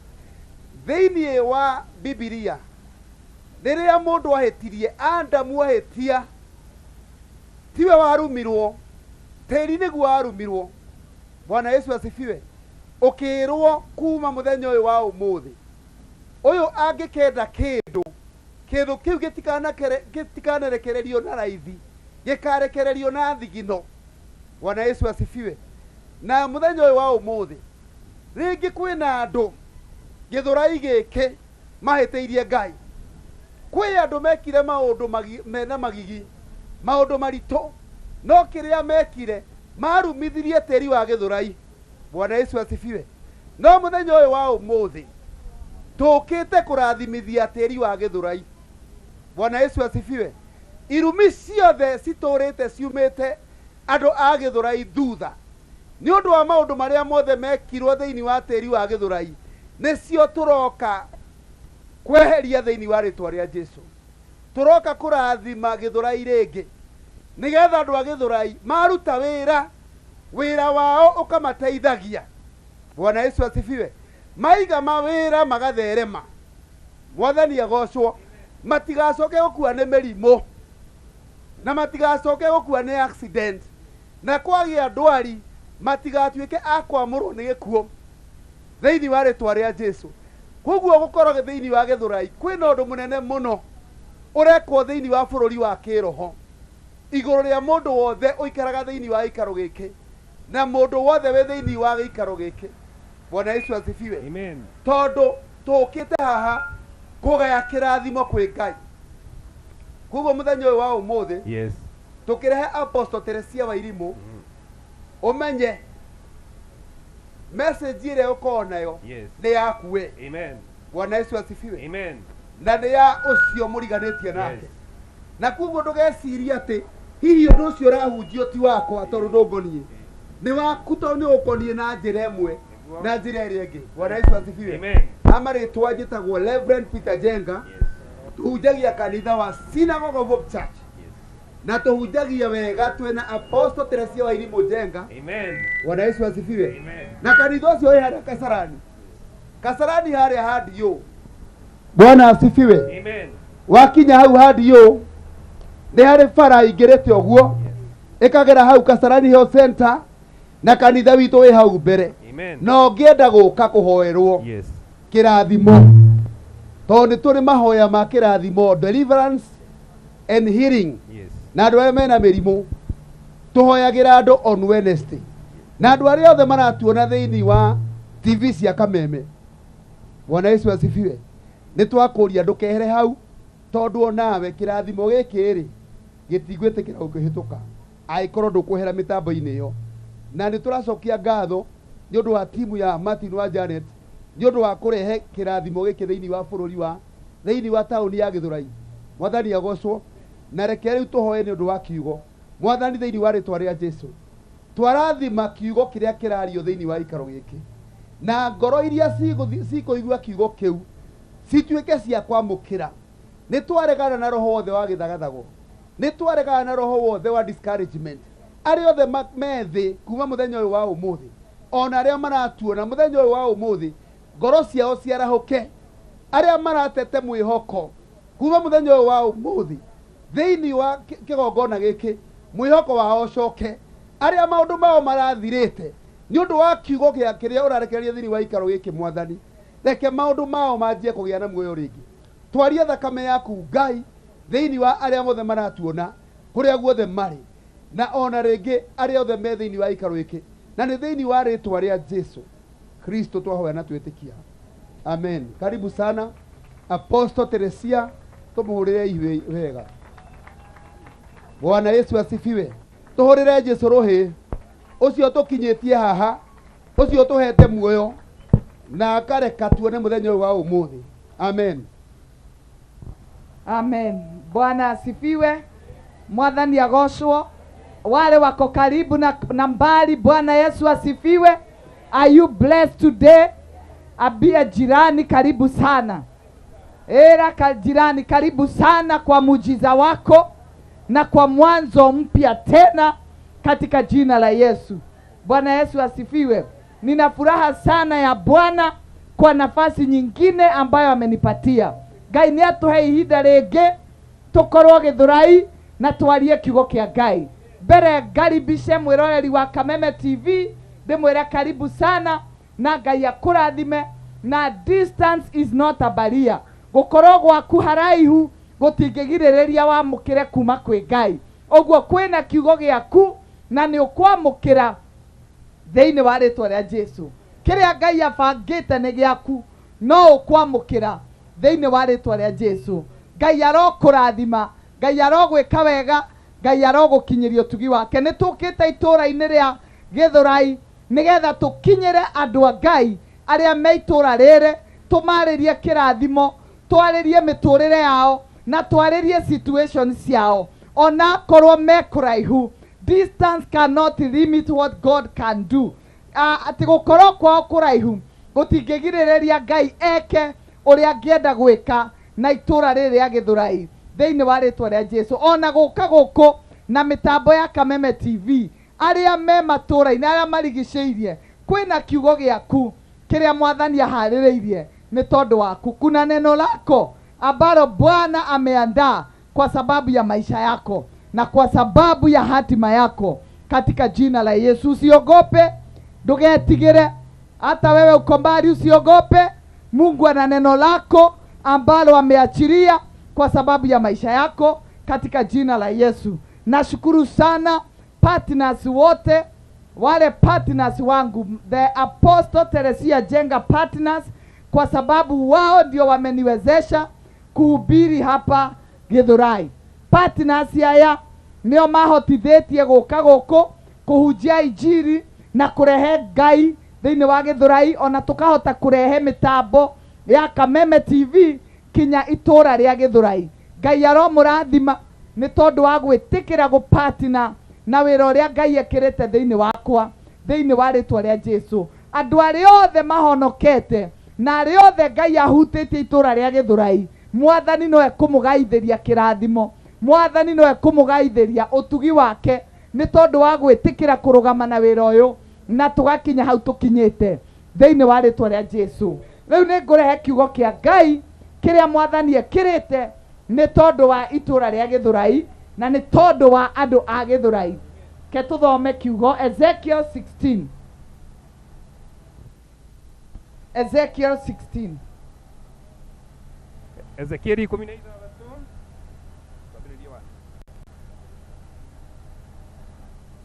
Thĩinĩ wa Biblia rĩrĩa mũndũ ahĩtirie, Adamu ahĩtia, tiwe warumirwo, tĩri nĩguo warumirwo. Bwana Yesu asifiwe. Ũkĩrwo kuma mũthenya ũyũ wa ũmũthĩ, ũyũ angĩkenda kĩndũ kĩu gĩtikanarekererio na raithi, gĩkarekererio na thigino. Bwana Yesu asifiwe. Na mũthenya ũyũ wa ũmũthĩ rĩngĩ kwĩna andũ gĩthũrai gĩkĩ mahĩtĩirie Ngai. Kwĩ andũ mekire maũndũ mena magigi, maũndũ maritũ, no kĩrĩa mekire marumithirie tĩri wa gĩthũrai. Bwana Yesu asifiwe. No mũthenya ũyũ wa ũmũthĩ tũkĩte kũrathimithia tĩri wa gĩthũrai. Bwana Yesu asifiwe. Irumi ciothe citũrĩte ciumĩte andũ a gĩthũrai thutha, nĩ ũndũ wa maũndũ marĩa mothe mekirwo thĩinĩ wa tĩri wa gĩthũrai, nĩcio tũroka kweheria thĩinĩ wa rĩtwa rĩa Jesũ. Tũroka kũrathima gĩthũrai rĩngĩ, nĩgetha andũ a gĩthũrai maruta wĩra wao ũkamateithagia. Bwana Yesu asifiwe. Maiga mawĩra magatherema. Mwathani agocwo. Matigacoke gũkua nĩ mĩrimũ, na matigacoke gũkua nĩ accident, na kwagĩa ndwari matigatuĩke akwamũrwo nĩ gĩkuũ thĩinĩ wa rĩtwa rĩa Jesũ. Koguo gũkorwo thĩinĩ wa gĩthũrai kwĩna ũndũ mũnene mũno ũrekwo thĩinĩ wa bũrũri wa kĩroho igũrũ rĩa mũndũ wothe ũikaraga thĩinĩ wa gĩikaro gĩkĩ na mũndũ wothe wĩ thĩinĩ wa gĩikaro gĩkĩ. Bwana Yesu asifiwe. Amen. Tondũ tũkĩte haha kũgaya kĩrathimo kwĩ Ngai. Koguo mũthenya ũyũ wa ũmũthĩ, yes, tũkĩrehe Apostle Teresia Wairimu, ũmenye message ĩrĩa ũkorwo nayo nĩ yaku we. Amen. Bwana Yesu asifiwe. Amen. Na nĩ ya ũcio mũriganĩtie nake. Na koguo ndũgecirie atĩ hihi ũndũ ũcio ũrahunjio ti wakwa tondũ ndũngoniĩ, nĩ waku tondũ nĩ ũkoniĩ na njĩra ĩmwe na njĩra ĩrĩa ĩngĩ. Bwana Yesu asifiwe. Amen. Amarĩtwa njĩtagwo Reverend Peter Njenga, tuhunjagia kanitha wa Synagogue of Hope Church, na tuhunjagia wega twena Apostle Teresia Wairimu Njenga. Amen. Bwana Yesu asifiwe. Amen. Na kanitha ũcio wĩ harĩa Kasarani harĩa handiũ. Bwana asifiwe. Amen. Wakinya hau handiũ nĩ harĩ bara ingĩrĩte ũguo ĩkagera hau Kasarani Health Center, na kanitha witũ wĩ hau mbere. Amen. No ngĩenda gũka kũhoerwo kĩrathimo, tondũ nĩ tũrĩ mahoya ma kĩrathimo, deliverance and healing. Na andũ arĩa mena mĩrimũ tũhoyagĩra andũ on Wednesday, na andũ arĩa othe maratuona thĩinĩ wa TV cia kameme. Bwana Yesu asifiwe. Nĩ twakũria ndũkehere hau, tondũ onawe kĩrathimo gĩkĩ rĩ gĩtigwĩtĩkĩra gũkĩhĩtũka angĩkorwo ndũkwehera mĩtambo-inĩ ĩyo. Na nĩ tũracokia ngatho nĩ ũndũ wa timu ya Martin wa Janet nĩ ũndũ wa kũrehe kĩrathimo gĩkĩ thĩinĩ wa taũni ya Gĩthũrai. Mwathani agocwo, na reke rĩu tũhoe nĩ ũndũ wa kiugo. Mwathani thĩinĩ wa rĩtwa rĩa Jesũ, twarathima kiugo kĩrĩa kĩrario thĩinĩ wa ikaro gĩkĩ, na ngoro iria cikũigua kiugo kĩu cituĩke cia kwamũkĩra. Nĩ twaregana na roho wothe wa gĩthagathago, nĩ twaregana na roho wothe wa discouragement. Arĩa othe methĩ kuma mũthenya ũyũ wa ũmũthĩ, ona arĩa maratuona mũthenya ũyũ wa ũmũthĩ, ngoro ciao ciarahũke. Arĩa maratete mwĩhoko kuma mũthenya ũyũ wa ũmũthĩ thĩinĩ wa kĩgongona gĩkĩ, mwĩhoko wao ũcoke. Arĩa maũndũ mao marathirĩte nĩ ũndũ wa kiugo gĩa kĩrĩa ũrarekereria thĩinĩ wa ikaro gĩkĩ, Mwathani, reke maũndũ mao manjie kũgĩa na muoyo rĩngĩ. Twaria thakame yaku Ngai thĩinĩ wa arĩa othe maratuona kũrĩa guothe marĩ, na ona rĩngĩ arĩa othe me thĩinĩ wa ikaro gĩkĩ, na nĩ thĩinĩ wa rĩtwa rĩa Jesũ Kristo twahoya na twĩtĩkia, amen. Karibu sana Apostle Teresia, tumuhurire iwe wega. Bwana Yesu asifiwe. Tuhurire Jesũ ruhi ucio tukinyĩtie haha, ucio tuhete muoyo na akareka tuone mũthenya wa ũmũthĩ. Amen. Amen. Bwana asifiwe. Mwathani agocwo. Wale wako karibu na mbali, Bwana Yesu asifiwe. Are you blessed today? Abia jirani karibu sana. Jirani karibu sana kwa muujiza wako na kwa mwanzo mpya tena katika jina la Yesu. Bwana Yesu asifiwe. Nina furaha sana ya Bwana kwa nafasi nyingine ambayo amenipatia. Ngai ni atuhe ihinda rĩngĩ tukorwo Gĩthũrai na twarie kiugo kĩa Ngai. Mbere ngaribishe mwĩroreri wa Kameme TV, ndĩmwĩre karibu sana na Ngai akũrathime, na distance is not a barrier. Gũkorwo gwaku haraihu gũtingĩgirĩrĩria wamũkĩre kuma kwĩ Ngai. Ũguo kwĩna kiugo gĩaku na nĩ ũkwamũkĩra thĩinĩ wa rĩtwa rĩa Jesũ. Kĩrĩa Ngai abangĩte nĩ gĩaku, no ũkwamũkĩra thĩinĩ wa rĩtwa rĩa Jesũ. Ngai arokũrathima, Ngai arogwĩka wega, Ngai arogũkinyĩria ũtugi wake. Nĩ tũkĩte itũũra-inĩ rĩa Gĩthũrai nĩgetha tũkinyĩre andũ a Ngai arĩa me itũũra rĩrĩ, tũmarĩrie kĩrathimo, twarĩrie mĩtũrĩre yao na twarĩrie situations ciao. Ona korwo me kũraihu, distance cannot limit what God can do. Atĩ gũkorwo kwao kũraihu gũtingĩgirĩrĩria Ngai eke ũrĩa angĩenda gwĩka na itũũra rĩrĩ rĩa Gĩthũrai thĩinĩ wa rĩtwa rĩa Jesũ. Ona gũka gũkũ na mĩtambo ya Kameme TV, arĩa me matũũra-inĩ arĩa marigicĩirie, kwĩna kiugo gĩaku kĩrĩa Mwathani aharĩrĩirie nĩ tondũ waku. Kuna neno lako ambalo Bwana ameandaa kwa sababu ya maisha yako na kwa sababu ya hatima yako katika jina la Yesu. Usiogope, ndugetigire. Hata wewe uko mbali, usiogope. Mungu ana neno lako ambalo ameachilia kwa sababu ya maisha yako katika jina la Yesu. Nashukuru sana partners wote, wale partners wangu, the Apostle Teresia Jenga partners, kwa sababu wao ndio wameniwezesha kuhubiri hapa Gĩthũrai. Partners haya nio mahotithĩtie gũka gũkũ kũhunjia injiri na kũrehe Ngai thĩinĩ wa Gĩthũrai, ona tukahota kũrehe mĩtambo ya Kameme TV kinya itũũra rĩa Gĩthũrai. Ngai aromũrathima nĩ tondũ wa gwĩtĩkĩra gũpartner na wĩra ũrĩa Ngai ekĩrĩte thĩinĩ wakwa thĩinĩ wa rĩtwa rĩa Jesũ. Andũ arĩa othe mahonokete na arĩa othe Ngai ahutĩtie itũũra rĩa Gĩthũrai, Mwathani no ekũmũgaithĩria kĩrathimo, Mwathani no ekũmũgaithĩria ũtugi wake nĩ tondũ wa gwĩtĩkĩra kũrũgama na wĩra ũyũ na tũgakinya hau tũkinyĩte thĩinĩ wa rĩtwa rĩa Jesũ. Rĩu nĩ ngũrehe kiugo kĩa Ngai kĩrĩa Mwathani ekĩrĩte nĩ tondũ wa itũũra rĩa Gĩthũrai na nĩ tondũ wa andũ a Gĩthũrai. Ke tũthome kiugo Ezekiel 16. Ezekiel 16. Ezekieli 16.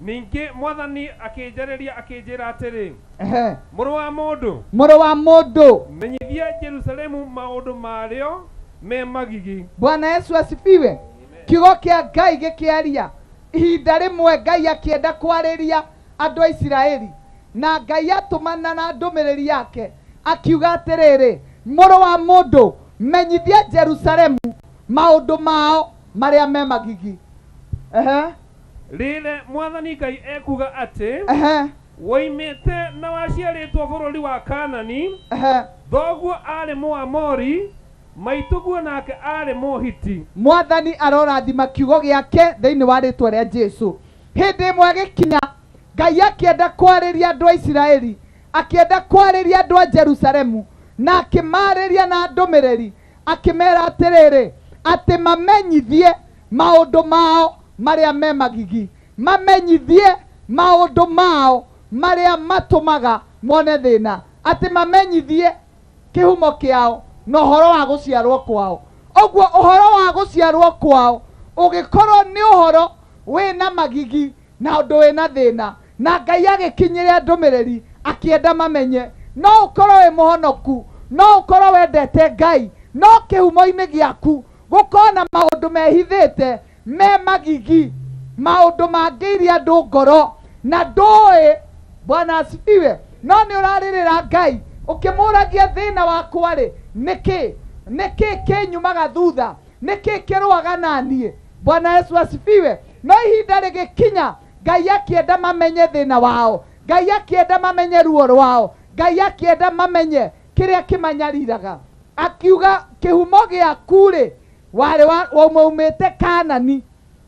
Ningĩ Mwathani akĩnjarĩria akĩnjĩra atĩrĩ, mũrũ wa mũndũ, menyithia Jerusalemu maũndũ marĩo me magigi. Bwana Yesu asifiwe. Kiugo kĩa Ngai gĩkĩaria ihinda rĩmwe Ngai akĩenda kwarĩria andũ a Isiraeli, na Ngai atũmana na ndũmĩrĩri yake akiuga atiriri mũrũ wa mũndũ menyithia Jerusalemu maũndũ mao marĩa me magigi. Rĩrĩ Mwathani Ngai ekuga atĩ woimĩte na waciarĩtwo bũrũri wa Kanani, thoguo arĩ Mũamori, maitũguo nake arĩ Mũhiti. Mwathani arorathima kiugo gĩake thĩinĩ wa rĩtwa rĩa Jesu. Hĩndĩ ĩmwe gĩkinya Ngai akĩenda kwarĩria andũ a Isiraeli, akĩenda kwarĩria andũ a Jerusalemu, na akĩmarĩria na ndũmĩrĩri, akĩmera atĩrĩrĩ atĩ mamenyithie maũndũ mao marĩa me magigi, mamenyithie maũndũ mao marĩa matũmaga mone thĩna, atĩ mamenyithie kĩhumo kĩao na ũhoro wa gũciarwo kwao. Ũguo ũhoro wa gũciarwo kwao ũgĩkorwo nĩ ũhoro wĩna magigi na ũndũ wĩna thĩna, na Ngai agĩkinyĩria ndũmĩrĩri akĩenda mamenye. No ũkorwo wĩ mũhonoku, no ũkorwo wendete Ngai, no kĩhumo-inĩ gĩaku gũkorwo na maũndũ mehithĩte me magigi, maũndũ mangĩiria andũ ngoro na ndũĩ. Bwana asifiwe. No nĩ ũrarĩrĩra Ngai ũkĩmũragia thĩna wakwa rĩ, nĩkĩ kĩnyumaga thutha, nĩkĩ kĩrũaga naniĩ. Bwana Yesu asifiwe. No ihinda rĩgĩkinya Ngai akĩenda mamenye thĩna wao, Ngai akĩenda mamenye ruo rwao, Ngai akĩenda mamenye kĩrĩa kĩmanyariraga. Akiuga kĩhumo gĩaku rĩ warĩ waumĩte Kanani.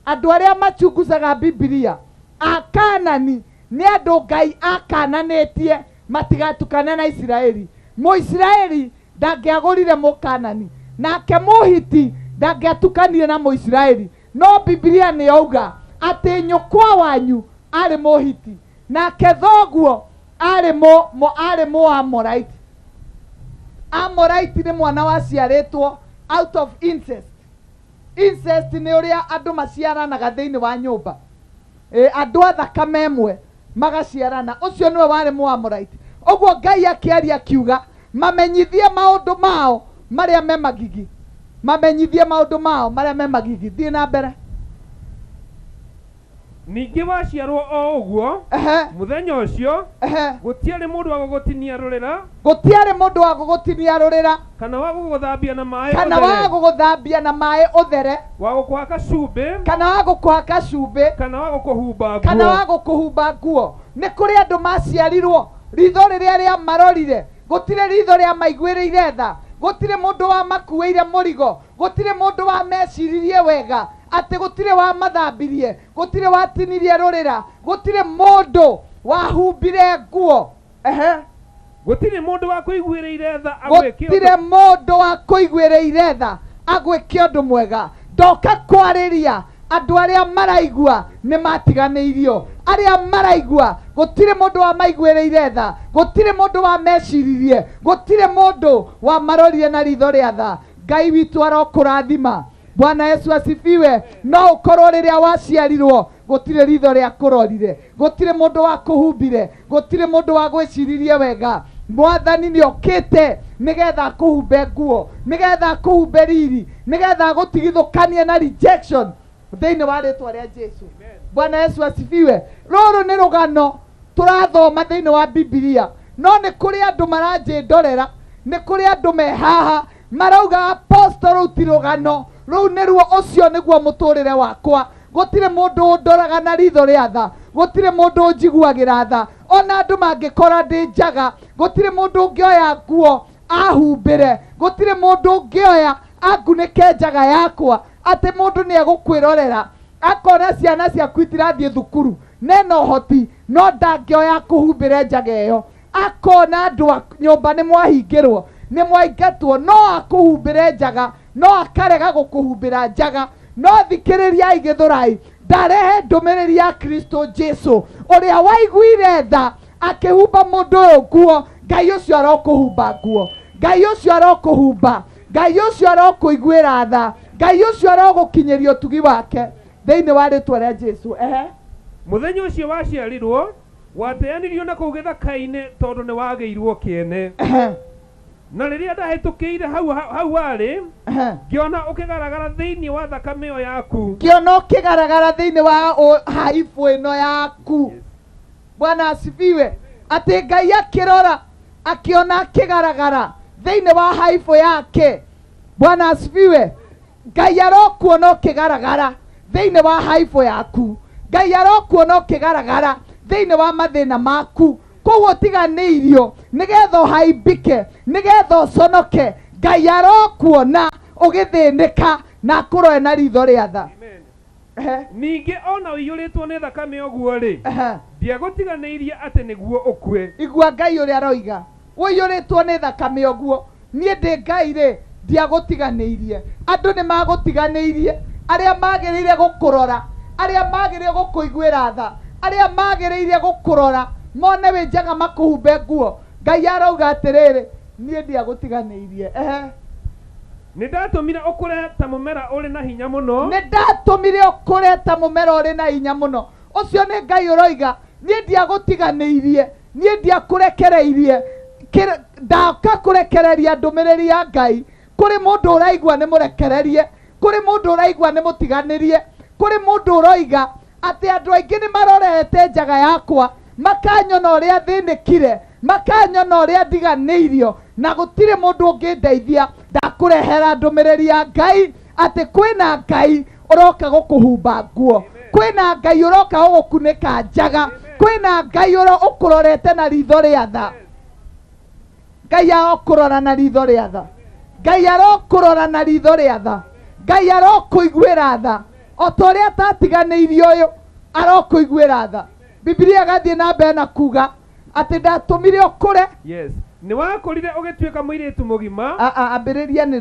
Andũ arĩa machunguzaga Biblia, a Kanani nĩ andũ Ngai akananĩtie matigatukane na Isiraeli. Mũisiraeli ndangĩagũrire Mũkanani, nake Mũhiti ndangĩatukanire na Mũisiraeli. No Biblia nĩ yauga atĩ nyũkwa wanyu arĩ Mũhiti, nake thoguo arĩ Mũamorite. Amorite nĩ mwana waciarĩtwo out of incest. Incest nĩ ũrĩa andũ maciaranaga thĩinĩ wa nyũmba, andũ a thakame ĩmwe magaciarana. Ũcio nĩwe warĩ Mũamorite. Ũguo Ngai akĩaria akiuga mamenyithie maũndũ mao marĩa me magigi, mamenyithie maũndũ mao marĩa me magigi. Thiĩ na mbere. Ningĩ waciarwo o ũguo mũthenya ũcio gũtiarĩ mũndũ wa gũgũtinia rũrĩra, gũtiarĩ mũndũ wa gũgũtinia rũrĩra, kana wa gũgũthambia na maĩ kana wa gũgũthambia na maĩ ũthere, wa gũkũhaka cumbĩ, kana wa gũkũhaka cumbĩ, kana wa gũkũhumba nguo, kana wa gũkũhumba nguo. Nĩ kũrĩ andũ maciarirwo ritho rĩrĩa rĩa marorire, gũtirĩ ritho rĩa maiguĩrĩire tha, gũtirĩ mũndũ wa makuĩire mũrigo, gũtirĩ mũndũ wa meciririe wega, atĩ gũtirĩ wa mathambirie, gũtirĩ watinirie rũrĩra, gũtirĩ mũndũ wahumbire nguo. Gũtirĩ mũndũ wa kũiguĩrĩire tha, gũtirĩ mũndũ wa kũiguĩrĩire tha agwĩke ũndũ mwega. Ndoka kwarĩria andũ arĩa maraigua nĩ matiganĩirio, arĩa maraigua gũtirĩ mũndũ wa maiguĩrĩire tha, gũtirĩ mũndũ wa meciririe, gũtirĩ mũndũ wa marorire na ritho rĩa tha. Ngai witũ arokũrathima. Bwana Yesu asifiwe. No ũkorwo rĩrĩa waciarirwo gũtirĩ ritho rĩa kũrorire, gũtirĩ mũndũ wa kũhumbire, gũtirĩ mũndũ wa gwĩciririe wega. Mwathani nĩ okĩte nĩgetha kũhumbe nguo, nĩgetha kũhumbe riri, nĩgetha gũtigithũkanie na rejection thĩinĩ wa rĩtwa rĩa Jesu. Bwana Yesu asifiwe. Rũrũ nĩ rũgano tũrathoma thĩinĩ wa Biblia, no nĩ kũrĩ andũ maranjĩndorera, nĩ kũrĩ andũ mehaha marauga apostle rũu ti rũgano, rũu nĩruo ũcio nĩguo mũtũrĩre wakwa. Gũtirĩ mũndũ ũndoraga na ritho rĩa tha, gũtirĩ mũndũ ũnjiguagĩra tha, ona andũ mangĩkora ndĩ njaga, gũtirĩ mũndũ ũngĩoya nguo ahumbĩre, gũtirĩ mũndũ ũngĩoya angunĩke njaga yakwa, atĩ mũndũ nĩ egũkwĩrorera akona ciana ciaku itirathiĩ thukuru, nena ũhoti no ndangĩoya kũhumbĩre njaga ĩyo, akona andũ a nyũmba nĩ mwahingĩrwo, nĩ mwaingatwo, no akũhumbĩre njaga, no akarega gũkũhumbĩra njaga. No thikĩrĩriai Gĩthũrai, ndarehe ndũmĩrĩri ya Kristo Jesu, ũrĩa waiguire tha akĩhumba mũndũ ũyũ nguo. Ngai ũcio arokũhumba nguo, Ngai ũcio arokũhumba, Ngai ũcio arokũiguĩra tha, Ngai ũcio arogũkinyĩria ũtugi wake thĩinĩ wa rĩtwa rĩa Jesu. Mũthenya ũcio waciarirwo wateanirio na kũu gĩthaka-inĩ tondũ nĩ wagĩirwo kĩene. Na rĩrĩa ndahĩtũkĩire hau arĩ, ngĩona ũkĩgaragara thĩinĩ wa thakame ĩyo yaku, ngĩona ũkĩgaragara thĩinĩ wa haibu ĩno yaku. Bwana asifiwe. Atĩ Ngai akĩrora akiona akigaragara thĩinĩ wa haibũ yake. Bwana asifiwe. Ngai arokuona ũkĩgaragara thĩinĩ wa haibũ yaku. Ngai arokuona ũkĩgaragara thĩinĩ wa mathĩna maku. Koguo tiganĩirio nĩgetha ũhaimbike, nĩgetha ũconoke. Ngai arokuona ũgĩthĩnĩka na akũroe na ritho rĩa tha. Ningĩ ona ũiyũrĩtwo nĩ thakame ũguo rĩ, ndiagũtiganĩirie atĩ nĩguo ũkue. Igua Ngai ũrĩa aroiga, ũiyũrĩtwo nĩ thakame ũguo, niĩ ndĩ Ngai rĩ, ndiagũtiganĩirie. Andũ nĩ magũtiganĩirie, arĩa magĩrĩire gũkũrora, arĩa magĩrĩire gũkũiguĩra tha, arĩa magĩrĩire gũkũrora mone wĩ njaga makũhumbe nguo. Ngai arauga atĩrĩrĩ, niĩ ndiagũtiganĩirie. Nĩndatũmire ũkũre ta mũmera ũrĩ na hinya mũno. Nĩndatũmire ũkũre ta mũmera ũrĩ na hinya mũno. Ũcio nĩ Ngai ũroiga, niĩ ndiagũtiganĩirie, niĩ ndiakũrekereirie. Ndaka kũrekereria ndũmĩrĩri ya Ngai kũrĩ mũndũ ũraigua nĩ mũrekererie, kũrĩ mũndũ ũraigua nĩ mũtiganĩrie, kũrĩ mũndũ ũroiga atĩ andũ aingĩ nĩ marorete njaga yakwa, makanyona ũrĩa thĩnĩkire, makanyona ũrĩa ndiganĩirio, na gũtirĩ mũndũ ũngĩndeithia. Ndakũrehera ndũmĩrĩri ya Ngai atĩ kwĩna Ngai ũroka gũkũhumba nguo, kwĩna Ngai ũroka gũgũkunĩka njaga, kwĩna Ngai ũkũrorete na ritho rĩa tha. Ngai arokũrora na ritho rĩa tha, Ngai arokũrora na ritho rĩa tha, Ngai arokũiguĩra tha, o ta ũrĩa atatiganĩirie ũyũ arokũiguĩra tha. Biblia gathiĩ na mbere na kuga atĩ ndatũmire ũkũre. Yes. Nĩ wakũrire ũgĩtuĩka mũirĩtu mũgima. Ambĩrĩria nĩ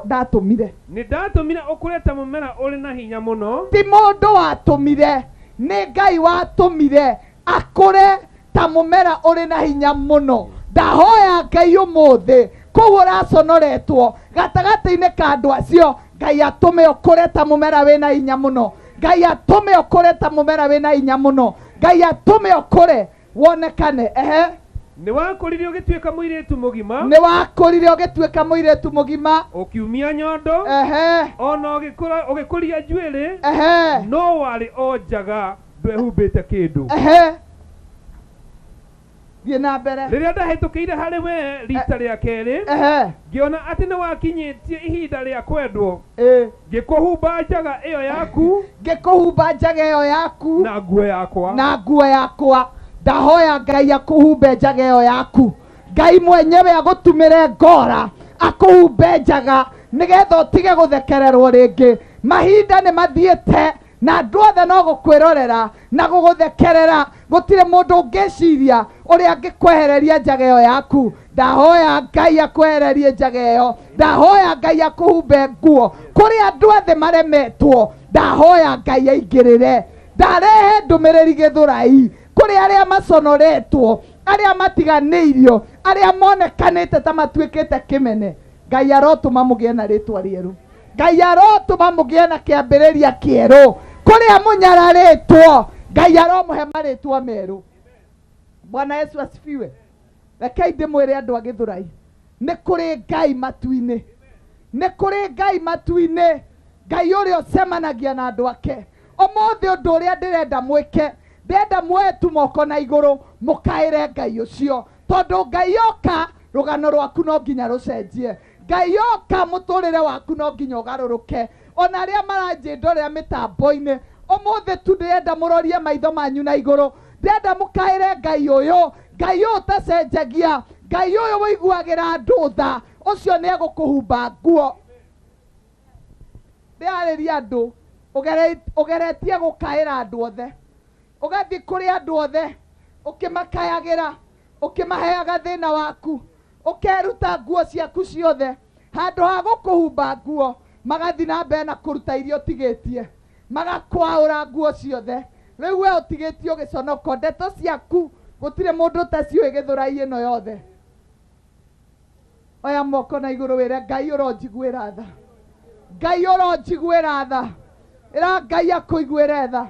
ndatũmire. Nĩ ndatũmire ũkũre ta mũmera ũrĩ na hinya mũno. Ti mũndũ watũmire, nĩ Ngai watũmire akũre ta mũmera ũrĩ na hinya mũno. Ndahoya Ngai ũmũthĩ koguo ũraconoretwo gatagatĩ-inĩ ka andũ acio, Ngai atũme ũkũre ta mũmera wĩna hinya mũno. Ngai atũme ũkũre ta mũmera wĩna hinya mũno. Ngai atũme ũkũre wonekane. Nĩ wakũrire ũgĩtuĩka mũirĩtu mũgima. Nĩ wakũrire ũgĩtuĩka mũirĩtu mũgima. Ũkiumia nyondo. Ona ũgĩkũria njuĩrĩ. No warĩ o njaga ndwehumbĩte kĩndũ. Thiĩ na mbere. Rĩrĩa ndahĩtũkĩire harĩ we rita rĩa kerĩ, ngĩona atĩ nĩ wakinyĩtie ihinda rĩa kwendwo, ngĩkũhumba njaga ĩyo yaku, ngĩkũhumba njaga ĩyo yaku na nguo yakwa, na nguo yakwa. Ndahoya Ngai akũhumbe njaga ĩyo yaku. Ngai mwenyewe agũtumĩre ngora akũhumbe njaga nĩgetha ũtige gũthekererwo rĩngĩ. Mahinda nĩ mathiĩte na andũ othe no gũkwĩrorera na gũgũthekerera. Gũtirĩ mũndũ ũngĩciria ũrĩa angĩkwehereria njaga ĩyo yaku. Ndahoya Ngai akwehererie njaga ĩyo. Ndahoya Ngai akũhumbe nguo. Kũrĩ andũ othe maremetwo, ndahoya Ngai aingĩrĩre. Ndarehe ndũmĩrĩri Gĩthũrai kũrĩ arĩa maconoretwo, arĩa matiganĩirio, arĩa monekanĩte ta matuĩkĩte kĩmene. Ngai arotũma mũgĩe na rĩtwa rĩerũ. Ngai arotũma mũgĩe na kĩambĩrĩria kĩerũ. Kũrĩa mũnyararĩtwo, Ngai aromũhe marĩtwa merũ. Bwana Yesu asifiwe. Rekei ndĩmwĩre andũ a Gĩthũrai, nĩ kũrĩ Ngai matu-inĩ, nĩ kũrĩ Ngai matu-inĩ, Ngai ũrĩa ũcemanagia na andũ ake. Ũmũthĩ ũndũ ũrĩa ndĩrenda mwĩke, ndĩrenda muoye tu moko na igũrũ mũkaĩre Ngai ũcio, tondũ Ngai oka rũgano rwaku no nginya rũcenjie. Ngai oka mũtũrĩre waku no nginya ũgarũrũke. Ona arĩa maranjĩndorera mĩtambo-inĩ, ũmũthĩ tu ndĩrenda mũrorie maitho manyu na igũrũ, ndĩrenda mũkaĩre Ngai ũyũ, Ngai ũyũ ũtacenjagia, Ngai ũyũ wĩiguagĩra andũ tha, ũcio nĩ egũkũhumba nguo. Ndĩarĩria andũ ũgeretie gũkaĩra andũ othe, ũgathiĩ kũrĩ andũ othe ũkĩmakayagĩra, ũkĩmaheaga thĩna waku, ũkeruta nguo ciaku ciothe. Handũ ha gũkũhumba nguo, magathiĩ na mbere na kũruta iria ũtigĩtie, magakwaũra nguo ciothe. Rĩu we ũtigĩtie ũgĩconoko, ndeto ciaku gũtirĩ mũndũ ũtaciũĩ Gĩthũrai ĩno yothe. Oya moko na igũrũ wĩre Ngai ũronjiguĩra tha, Ngai ũronjiguĩra tha, ĩra Ngai akũiguĩre tha,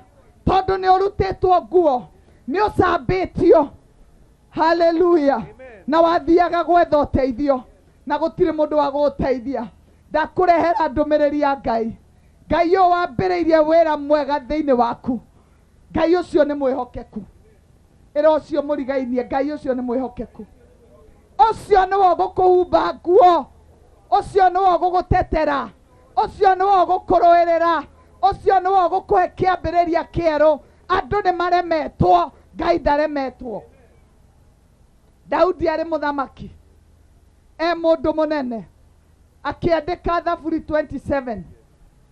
tondũ nĩ ũrutĩtwo nguo, nĩ ũcambĩtio. Haleluya. Na wathiaga gwetha ũteithio na gũtirĩ mũndũ wa gũgũteithia. Ndakũrehera ndũmĩrĩri ya Ngai. Ngai ũyũ wambĩrĩirie wĩra mwega thĩinĩ waku, Ngai ũcio nĩ mwĩhokeku. Ĩra ũcio mũrigainie, Ngai ũcio nĩ mwĩhokeku. Ũcio nĩwe ũgũkũhumba nguo. Ũcio nĩwe ũgũgũtetera. Ũcio nĩwe ũgũkũrũĩrĩra. Ũcio nĩwe ũgũkũhe kĩambĩrĩria kĩerũ. Andũ nĩ maremetwo, Ngai ndaremetwo. Daudi arĩ mũthamaki, mũndũ mũnene, akĩandĩka Thaburi 27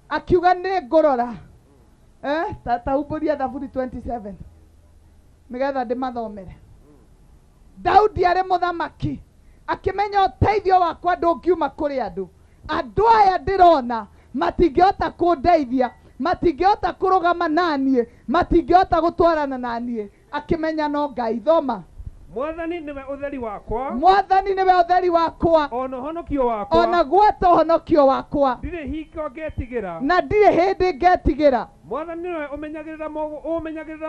akiuga nĩ ngũrora tahumbũria Thaburi 27 nĩgetha ndĩmathomere. Daudi arĩ mũthamaki akĩmenya ũteithio wakwa ndũngiuma kũrĩ andũ. Andũ aya ndĩrona matingĩhota kũndeithia, matingĩhota kũrũgama naniĩ, matingĩhota gũtwarana naniĩ. Akĩmenya no Ngai. Thoma. Mwathani niwe ũtheri wakwa. Mwathani niwe ũtheri wakwa. Ona ũhonokio wakwa. Ona gwata ũhonokio wakwa. Ndirĩ hingo ngetigĩra. Na ndirĩ hĩndĩ ngetigĩra. Mwathani niwe ũmenyagĩrĩra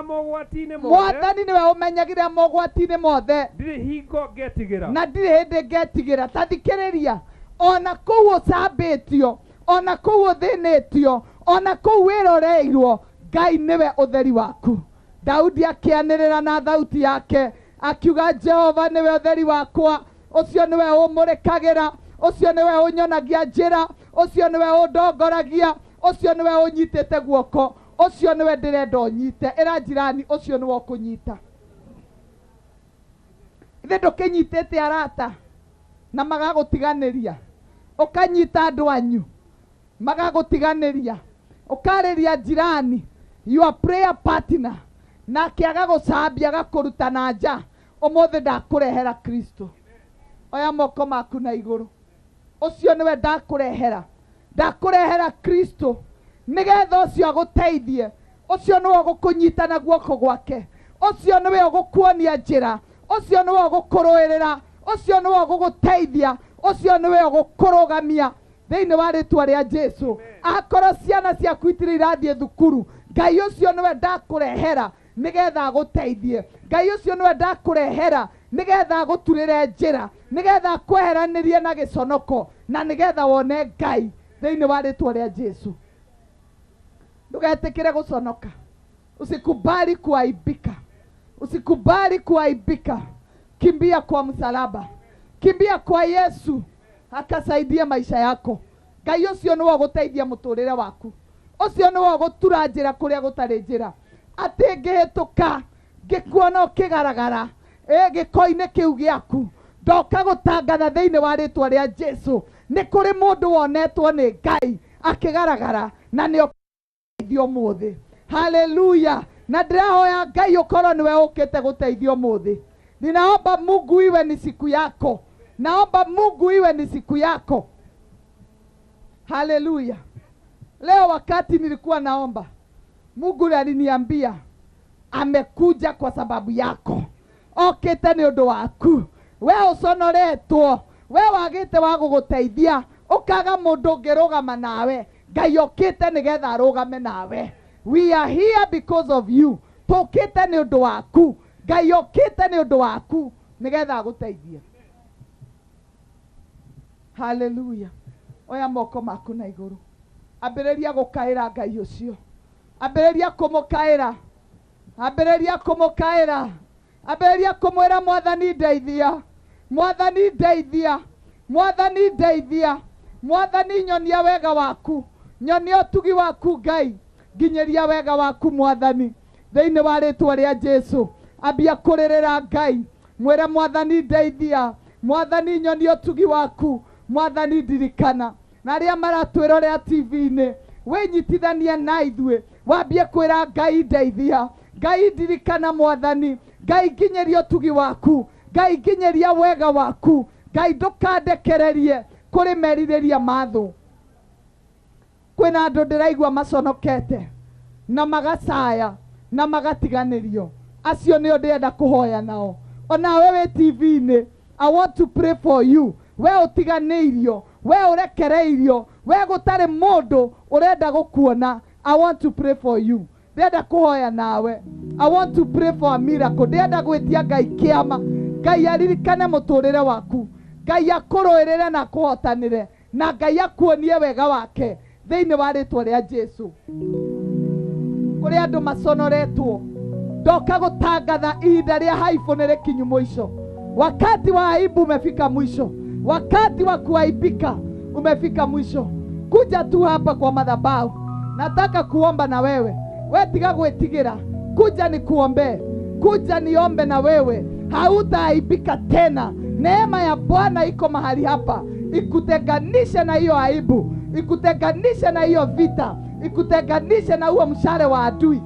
mogwati-inĩ mothe. Mwathani niwe ũmenyagĩrĩra mogwati-inĩ mothe. Ndirĩ hingo ngetigĩra. Na ndirĩ hĩndĩ ngetigĩra. Ta thikĩrĩria, ona kũu ũcambĩtio, ona kũu ũthĩnĩtio, ona kũu wĩroreirwo, Ngai niwe ũtheri waku. Daudi akĩanĩrĩra na thauti yake akiuga, Jehova niwe ũtheri wakwa, ũcio niwe ũmũrĩkagĩra, ũcio niwe ũnyonagia njĩra, ũcio niwe ũndongoragia, ũcio niwe ũnyitĩte guoko, ũcio niwe ndĩrenda ũnyite. Ĩra njirani, ũcio niwe ũkũnyita. Ithe ndũkĩnyitĩte arata na magagũtiganĩria, ũkanyita andũ anyu magagũtiganĩria, ũkarĩria njirani your prayer partner nake agagũcambia agakũruta na nja. Ũmũthĩ ndakũrehera Kristo. Oya moko maku na igũrũ. Ũcio nĩwe ndakũrehera Kristo nĩgetha ũcio agũteithie. Ũcio nĩwe ũgũkũnyita na guoko gwake. Ũcio nĩwe ũgũkuonia njĩra. Ũcio nĩwe ũgũkũrũĩrĩra. Ũcio nĩwe ũgũgũteithia. Ũcio nĩwe ũgũkũrũgamia thĩinĩ wa rĩtwa rĩa Jesu. Akorwo ciana ciaku itirĩ irathiĩ thukuru, Ngai ũcio nĩwe ndakũrehera nĩgetha agũteithie. Ngai ũcio nĩwe ndakũrehera nĩgetha agũturĩre njĩra, nĩgetha akweheranĩrie na gĩconoko, na nĩgetha wone Ngai thĩinĩ wa rĩtwa rĩa Jesu. Ndũgetĩkĩre gũconoka. Usikubali kuaibika. Usikubali kuaibika. Kimbia kwa msalaba. Kimbia kwa Yesu akasaidia maisha yako. Ngai ũcio nĩwe ũgũteithia mũtũrĩre waku. Ũcio nĩwe ũgũtura njĩra kũrĩa gũtarĩ njĩra. Atĩ ngĩhĩtũka ngĩkuona ũkĩgaragara gĩko-inĩ kĩu gĩaku, ndoka gũtangatha thĩinĩ wa rĩtwa rĩa Jesu, nĩ kũrĩ mũndũ wonetwo nĩ Ngai akĩgaragara na nĩ ũteithio ũmũthĩ. Haleluya. Na ndĩrahoya Ngai ũkorwo nĩwe ũkĩte gũteithio ũmũthĩ. Ninaomba Mungu iwe ni siku yako. Naomba Mungu iwe ni siku yako. Haleluya. Leo wakati nilikuwa naomba, Mungu aliniambia amekuja kwa sababu yako. Okete nĩ ũndũ waku. We ũconoretwo, we wagĩte wa gũgũteithia, ũkaga mũndũ ũngĩrũgama nawe. Ngai okete nĩgetha arũgame nawe. We are here because of you. Tũkĩte nĩ ũndũ waku. Ngai okete nĩ ũndũ waku nĩgetha agũteithie. Haleluya. Oya moko maku na igũrũ. Ambĩrĩria gũkaĩra Ngai ũcio. Ambĩrĩria kũmũkaĩra. Ambĩrĩria kũmũkaĩra. Ambĩrĩria kũmwĩra Mwathani ndeithia. Mwathani ndeithia. Mwathani ndeithia. Mwathani nyonia wega waku. Nyonia ũtugi waku Ngai. Nginyĩria wega waku Mwathani. Thĩinĩ wa rĩtwa rĩa Jesu. Ambia kũrĩrĩra Ngai. Mwĩre Mwathani ndeithia. Mwathani nyonia ũtugi waku. Mwathani ndirikana. Na arĩa maratwĩrorera TV-inĩ, wĩnyitithanie na ithuĩ. Wambie kwĩra Ngai ndeithia. Ngai ndirikana Mwathani. Ngai nginyĩria ũtugi waku. Ngai nginyĩria wega waku. Ngai ndũkandekererie kũrĩ merirĩria mathũ. Kwĩna andũ ndĩraigua maconokete na magacaya na magatiganĩrio. Acio nĩo ndĩrenda kũhoya nao. Ona wewe TV-inĩ, I want to pray for you. We ũtiganĩirio, we ũrekereirio, we gũtarĩ mũndũ ũrenda gũkuona. I want to pray for you. Ndĩrenda kũhoya nawe. I want to pray for a miracle. Ndĩrenda gwĩtia Ngai kĩama. Ngai aririkane mũtũrĩre waku. Ngai akũrũĩrĩre na akũhotanĩre. Na Ngai akuonie wega wake thĩinĩ wa rĩtwa rĩa Jesu. Kũrĩ andũ maconoretwo, ndoka gũtangatha ihinda rĩa haibũ nĩ rĩkinyu mũico. Wakati wa aibu umefika mwisho. Wakati wa kuaibika umefika mwisho. Kuja tu hapa kwa madhabahu. Nataka kuomba na wewe. Wewe tiga gwetigira. Kuja nikuombe. Kuja niombe na wewe. Hautaaibika tena. Neema ya Bwana iko mahali hapa. Ikutenganishe na hiyo aibu. Ikutenganishe na hiyo vita. Ikutenganishe na huo mshale wa adui.